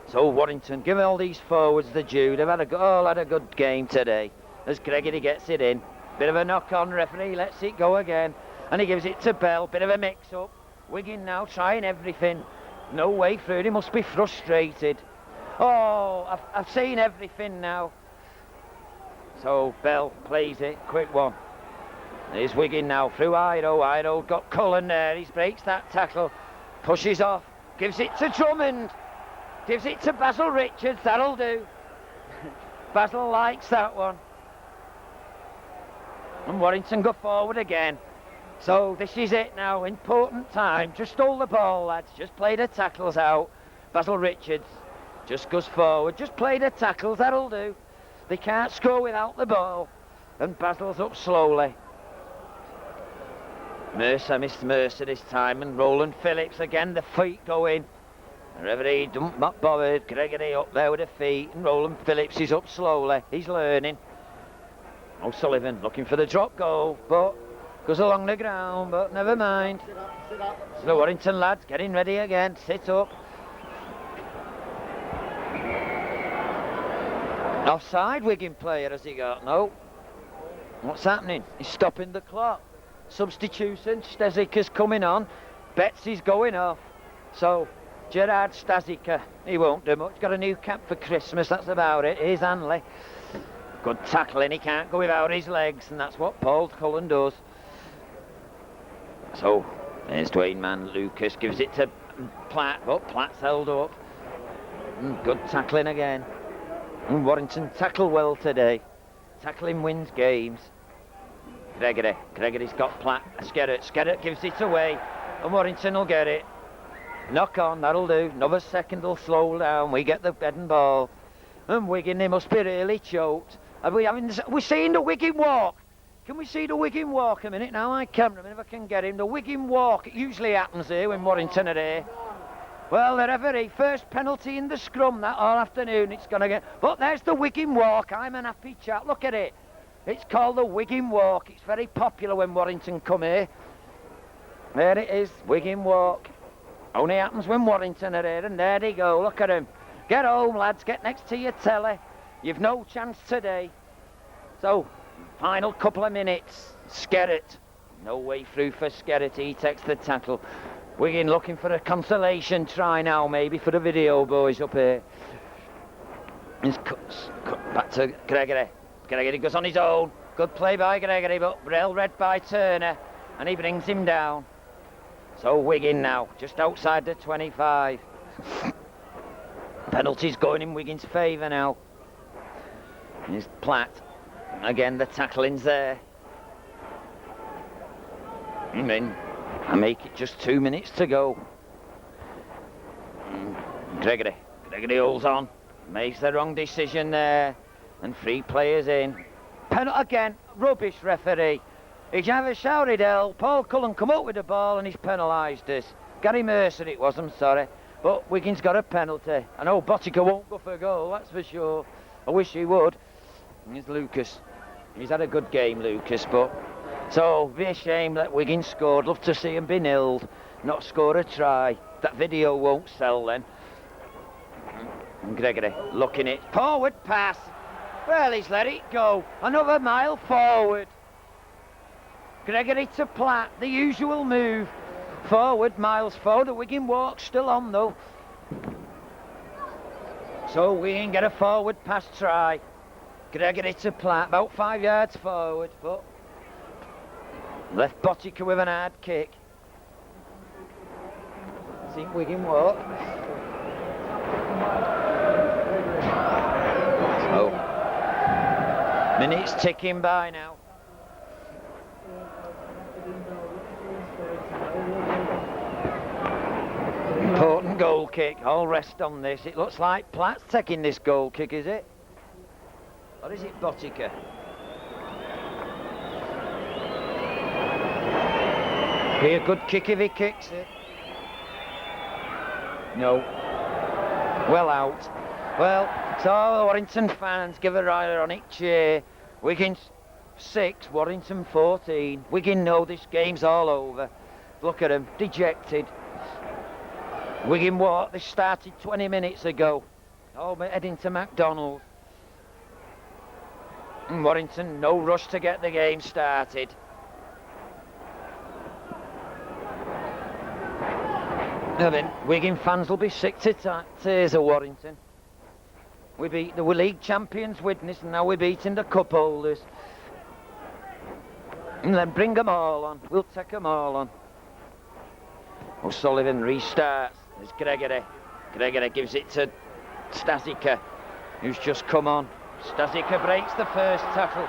So Warrington, give all these forwards the due. They've all had a good game today. As Gregory gets it in. Bit of a knock-on, referee lets it go again. And he gives it to Bell, bit of a mix-up. Wigan now trying everything. No way through, he must be frustrated. Oh, I've seen everything now. So Bell plays it, quick one. Here's Wigan now through Ido. Ido got Cullen there, he breaks that tackle. Pushes off, gives it to Drummond. Gives it to Basil Richards, that'll do. Basil likes that one. And Warrington go forward again. So this is it now, important time. Just hold the ball, lads, just play the tackles out. Basil Richards just goes forward, just play the tackles, that'll do. They can't score without the ball. And Basil's up slowly. Mercer missed Mercer this time, and Roland Phillips again, the feet go in. The referee not bothered. Gregory up there with the feet, and Roland Phillips is up slowly. He's learning. O'Sullivan looking for the drop goal, but goes along the ground, but never mind. Sit up. So the Warrington lads getting ready again. Sit up. Offside, Wigan player, has he got? No. What's happening? He's stopping the clock. Substitution, Stezika's coming on. Betsy's going off. So Gerard Stazika, he won't do much. Got a new cap for Christmas, that's about it. Here's Hanley. Good tackling, he can't go without his legs, and that's what Paul Cullen does. So there's Dwayne Man. Lucas gives it to Platt, but Platt's held up. Good tackling again. And Warrington tackle well today. Tackling wins games. Gregory's got Platt. Skerritt gives it away, and Warrington will get it. Knock on, that'll do. Another second will slow down. We get the head and ball. And Wigan, they must be really choked. We're seeing the Wigan walk. Can we see the Wigan walk a minute now? I can't remember if I can get him. The Wigan walk, it usually happens here when Warrington are here. Well, the referee, first penalty in the scrum that all afternoon it's going to get. But there's the Wigan walk. I'm an happy chap. Look at it. It's called the Wigan walk. It's very popular when Warrington come here. There it is, Wigan walk. Only happens when Warrington are here, and there they go. Look at him. Get home, lads. Get next to your telly. You've no chance today. So, final couple of minutes. Skerritt. No way through for Skerritt. He takes the tackle. Wigan looking for a consolation try now, maybe, for the video boys up here. He's cut back to Gregory. Gregory goes on his own. Good play by Gregory, but well read by Turner, and he brings him down. So Wigan now, just outside the 25. Penalties going in Wigan's favour now. Here's Platt. Again, the tackling's there. And then I make it just 2 minutes to go. Gregory holds on. Makes the wrong decision there. And 3 players in. Again, rubbish referee. He's never shouted hell. Paul Cullen come up with the ball and he's penalised us. Gary Mercer it was, I'm sorry. But Wigan's got a penalty. I know Bottica won't go for a goal, that's for sure. I wish he would. And here's Lucas. He's had a good game, Lucas, but... So, be a shame that Wigan scored. Love to see him be nilled. Not score a try. That video won't sell then. And Gregory looking it. Forward pass. Well, he's let it go. Another mile forward. Gregory to Platt, the usual move. Forward, miles forward. The Wigan walk still on though. So Wigan get a forward pass try. Gregory to Platt, about 5 yards forward, but left Botica with an hard kick. See Wigan walk. So, minutes ticking by now. Important goal kick, all rest on this. It looks like Platt's taking this goal kick, is it? Or is it Botica? Be a good kick if he kicks it. No. Well out. Well, so the Warrington fans give a ironic cheer. Wigan 6, Warrington 14. Wigan know this game's all over. Look at them, dejected. Wigan walk, they started 20 minutes ago. Oh, but heading to McDonald's. And Warrington, no rush to get the game started. Now then, Wigan fans will be sick to tears of Warrington. We beat the league champions Widnes, and now we're beating the cup holders. And then bring them all on. We'll take them all on. O'Sullivan restarts. There's Gregory. Gregory gives it to Stasica, who's just come on. Stasica breaks the first tackle.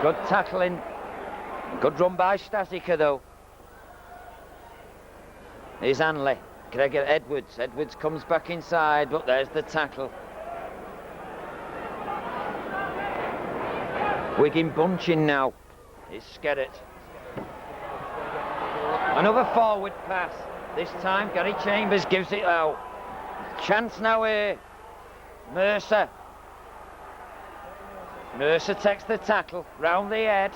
Good tackling. Good run by Stasica though. Here's Hanley. Gregory Edwards. Edwards comes back inside, but there's the tackle. Wigan bunching now. It's Skerritt. Another forward pass. This time Gary Chambers gives it out. Chance now here. Mercer. Mercer takes the tackle round the head.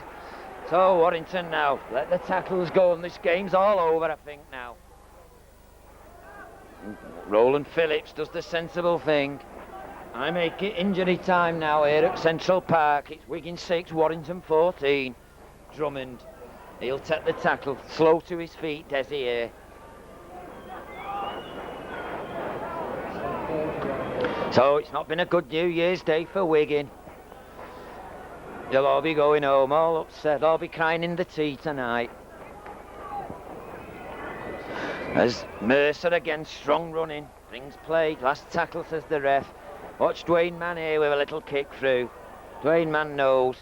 So Warrington now. Let the tackles go and this game's all over, I think, now. Roland Phillips does the sensible thing. I make it injury time now here at Central Park. It's Wigan 6, Warrington 14. Drummond. He'll take the tackle. Slow to his feet, Desi here. So it's not been a good New Year's Day for Wigan. They'll all be going home, all upset, all be crying in the tea tonight. As Mercer again, strong running, brings play, last tackle says the ref. Watch Dwayne Mann here with a little kick through. Dwayne Mann knows.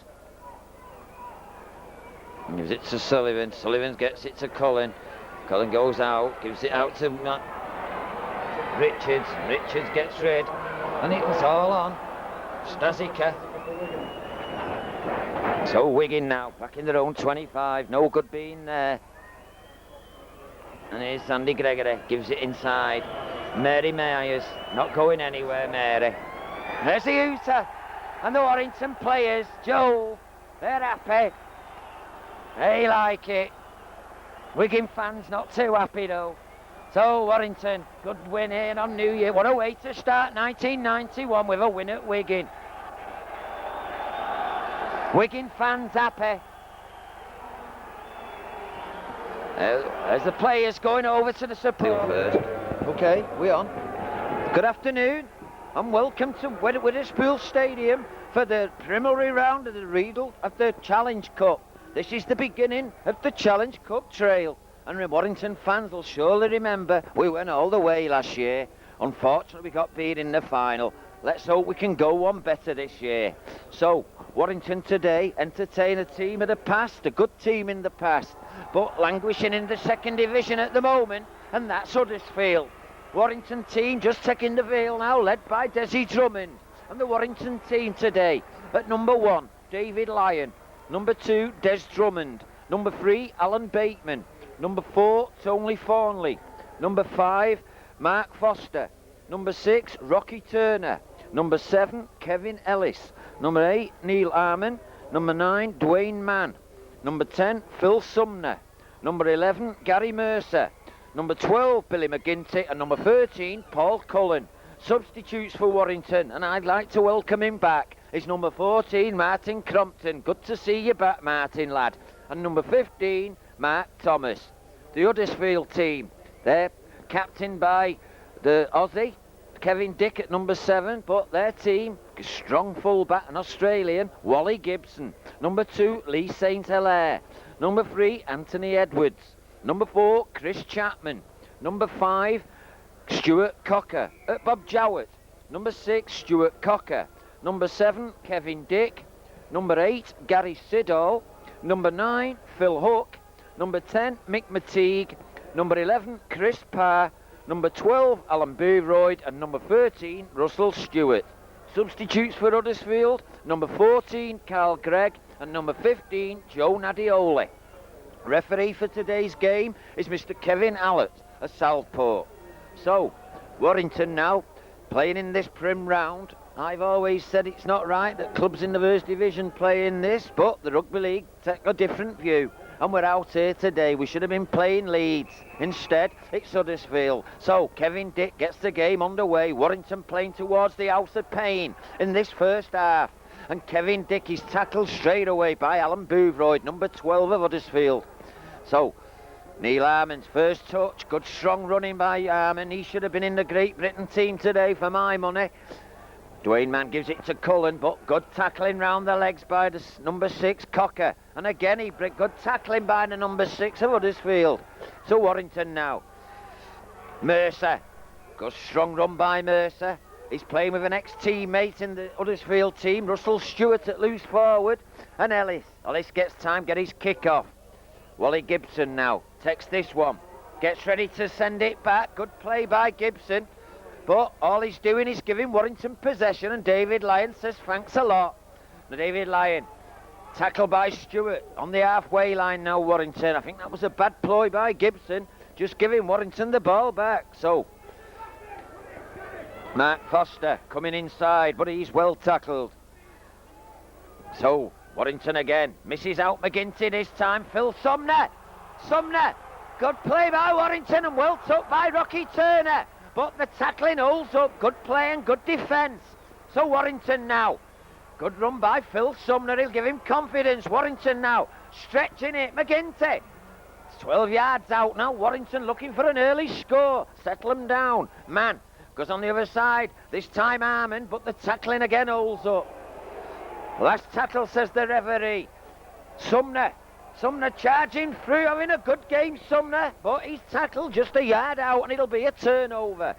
Gives it to Sullivan, Sullivan gets it to Cullen. Cullen goes out, gives it out to Richards. Richards gets rid, and it was all on Stasica. So Wigan now, back in their own 25, no good being there. And here's Andy Gregory, gives it inside. Mary Myers, not going anywhere, Mary. There's the hooter, and the Warrington players, Joel, they're happy. They like it. Wigan fans not too happy though. So Warrington, good win here on New Year. What a way to start 1991 with a win at Wigan. Wigan fans happy. As the players going over to the support first. Okay, we on. Good afternoon and welcome to Witherspool Stadium for the preliminary round of the Riedel of the Challenge Cup. This is the beginning of the Challenge Cup trail, and Warrington fans will surely remember we went all the way last year. Unfortunately, we got beat in the final. Let's hope we can go one better this year. So, Warrington today entertain a team of the past, a good team in the past, but languishing in the second division at the moment, and that's Huddersfield. Warrington team just taking the veil now, led by Desi Drummond. And the Warrington team today, at number 1, David Lyon. Number 2, Des Drummond. Number 3, Alan Bateman. Number 4, Tony Thornley. Number 5, Mark Foster. Number 6, Rocky Turner. Number 7, Kevin Ellis. Number 8, Neil Arman. Number 9, Dwayne Mann. Number 10, Phil Sumner. Number 11, Gary Mercer. Number 12, Billy McGinty. And number 13, Paul Cullen. Substitutes for Warrington, and I'd like to welcome him back. Is number 14, Martin Crompton. Good to see you back, Martin, lad. And number 15, Mark Thomas. The Huddersfield team, they're captained by the Aussie, Kevin Dick at number 7, but their team, strong fullback, an Australian, Wally Gibson. Number 2, Lee St. Hilaire. Number 3, Anthony Edwards. Number 4, Chris Chapman. Number 5, Stuart Cocker at Bob Jowett. Number 6, Stuart Cocker. Number 7, Kevin Dick. Number 8, Gary Siddall. Number 9, Phil Hook. Number 10, Mick McTeague. Number 11, Chris Parr. Number 12, Alan Boothroyd. And number 13, Russell Stewart. Substitutes for Huddersfield, number 14, Carl Gregg. And number 15, Joe Nadioli. Referee for today's game is Mr. Kevin Allett of Southport. So, Warrington now, playing in this Prim round. I've always said it's not right that clubs in the First Division play in this, but the Rugby League take a different view. And we're out here today. We should have been playing Leeds. Instead, it's Huddersfield. So, Kevin Dick gets the game underway. Warrington playing towards the House of Pain in this first half. And Kevin Dick is tackled straight away by Alan Boothroyd, number 12 of Huddersfield. So, Neil Harmon's first touch. Good strong running by Harmon. He should have been in the Great Britain team today for my money. Dwayne Mann gives it to Cullen, but good tackling round the legs by the number 6, Cocker. And again, good tackling by the number 6 of Huddersfield. So Warrington now. Mercer. Good strong run by Mercer. He's playing with an ex-teammate in the Huddersfield team, Russell Stewart at loose forward. And Ellis. Ellis gets time, get his kick off. Wally Gibson now takes this one. Gets ready to send it back. Good play by Gibson. But all he's doing is giving Warrington possession, and David Lyon says thanks a lot. Now David Lyon, tackled by Stewart on the halfway line now, Warrington. I think that was a bad ploy by Gibson, just giving Warrington the ball back. So, Mark Foster coming inside, but he's well tackled. So, Warrington again, misses out McGinty this time. Phil Sumner, good play by Warrington and well took by Rocky Turner. But the tackling holds up. Good play and good defence. So Warrington now. Good run by Phil Sumner. He'll give him confidence. Warrington now stretching it. McGinty. It's 12 yards out now. Warrington looking for an early score. Settle them down. Man goes on the other side. This time Harmon. But the tackling again holds up. Last tackle, says the referee. Sumner charging through, having a good game, Sumner, but he's tackled just a yard out and it'll be a turnover.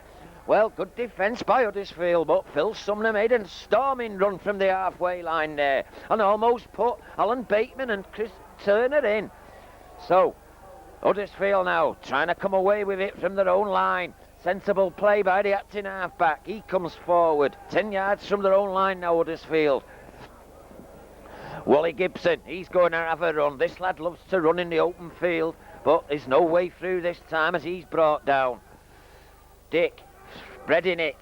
Well, good defence by Huddersfield, but Phil Sumner made a storming run from the halfway line there and almost put Alan Bateman and Chris Turner in. So, Huddersfield now trying to come away with it from their own line. Sensible play by the acting halfback. He comes forward, 10 yards from their own line now, Huddersfield. Wally Gibson, he's going to have a run. This lad loves to run in the open field, but there's no way through this time as he's brought down. Dick, spreading it.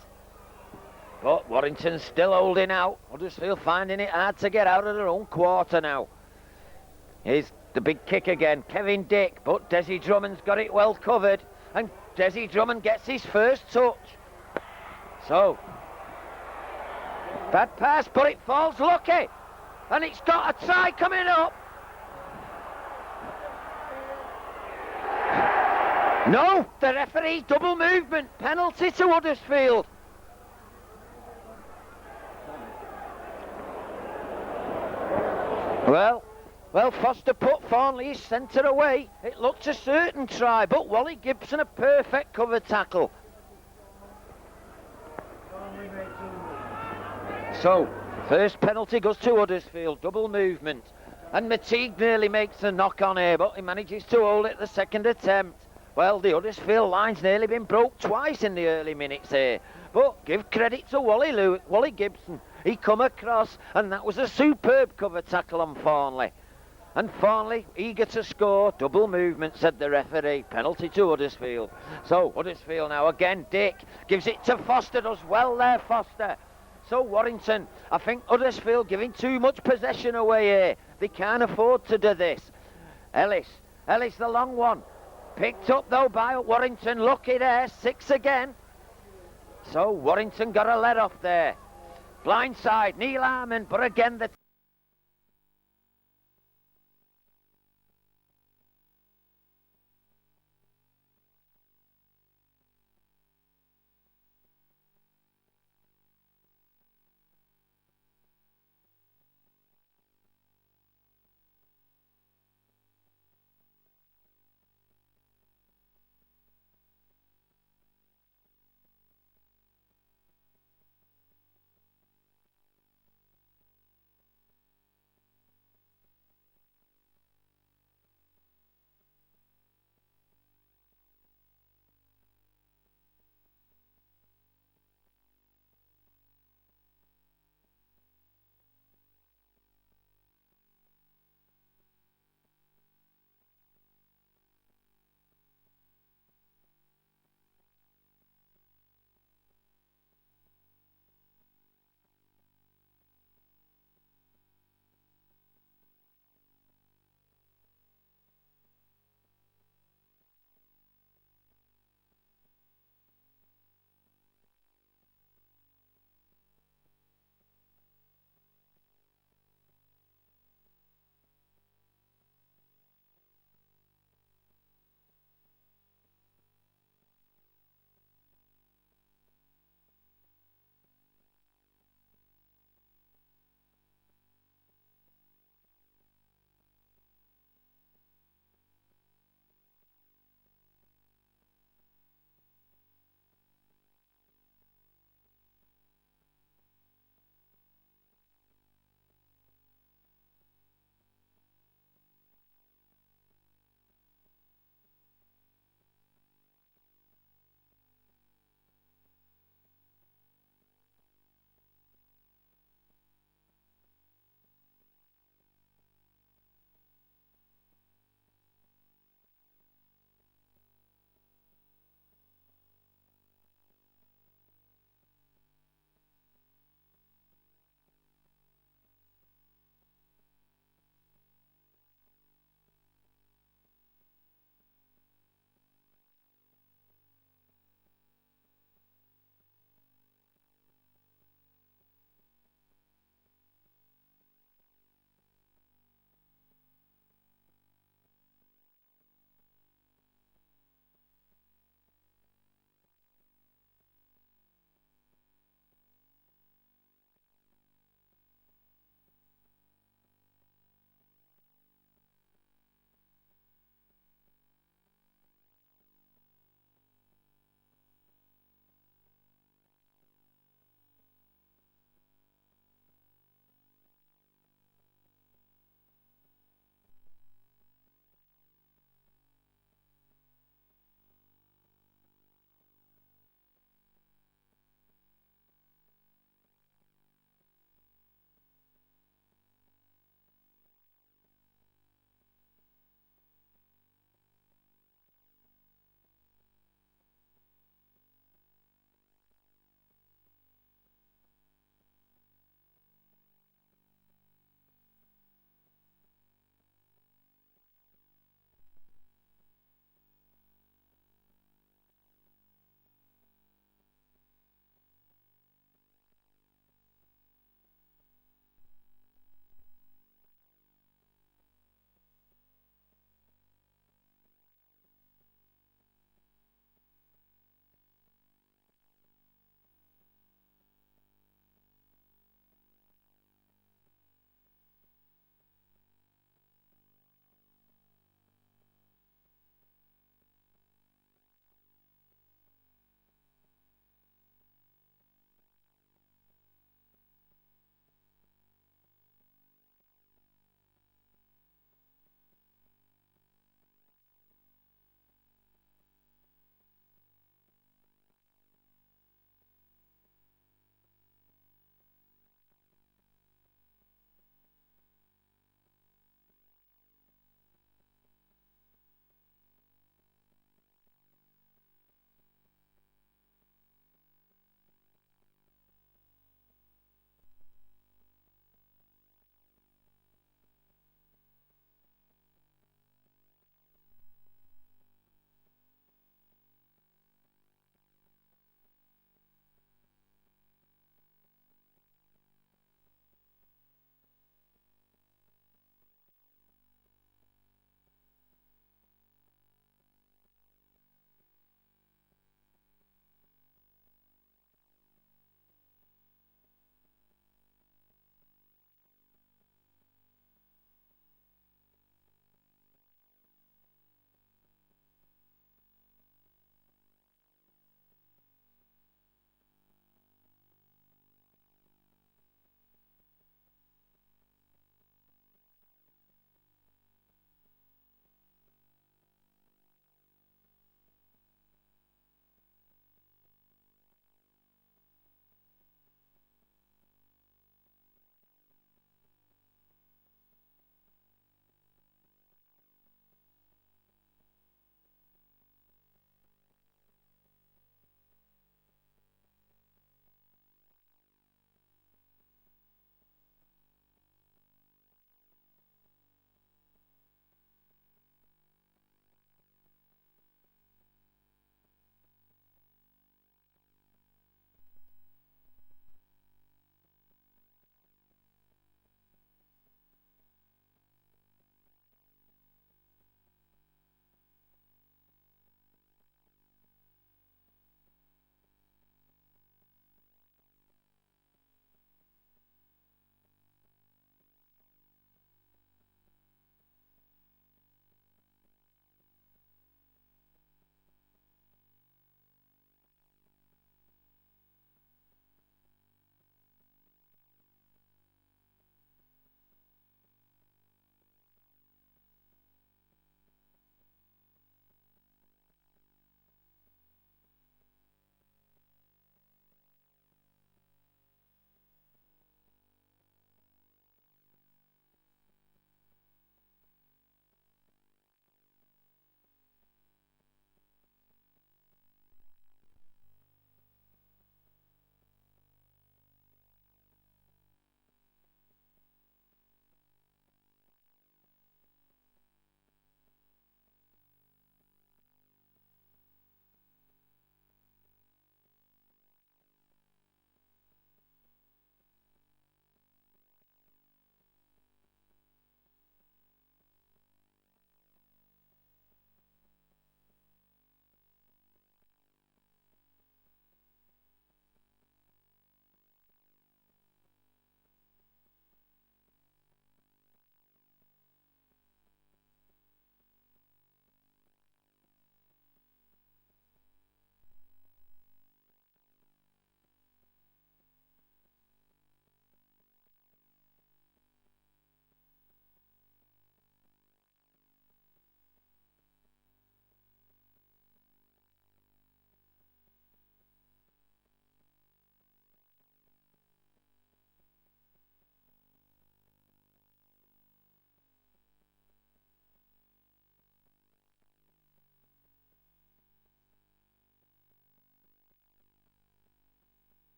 But Warrington's still holding out. Huddersfield finding it hard to get out of their own quarter now. Here's the big kick again. Kevin Dick, but Desi Drummond's got it well covered. And Desi Drummond gets his first touch. So, bad pass, but it falls lucky. And it's got a try coming up. No, the referee, double movement, penalty to Huddersfield. Well, Foster put Thornley's centre away. It looked a certain try, but Wally Gibson a perfect cover tackle. So, first penalty goes to Huddersfield, double movement. And McTeague nearly makes a knock on here, but he manages to hold it the second attempt. Well, the Huddersfield line's nearly been broke twice in the early minutes here. But give credit to Wally Gibson. He come across, and that was a superb cover tackle on Thornley. And Thornley, eager to score, double movement, said the referee. Penalty to Huddersfield. So, Huddersfield now again, Dick gives it to Foster, does well there, Foster. So Warrington, I think Huddersfield giving too much possession away here. They can't afford to do this. Ellis the long one. Picked up though by Warrington, lucky there, 6 again. So Warrington got a let off there. Blindside, Neil Harmon, but again the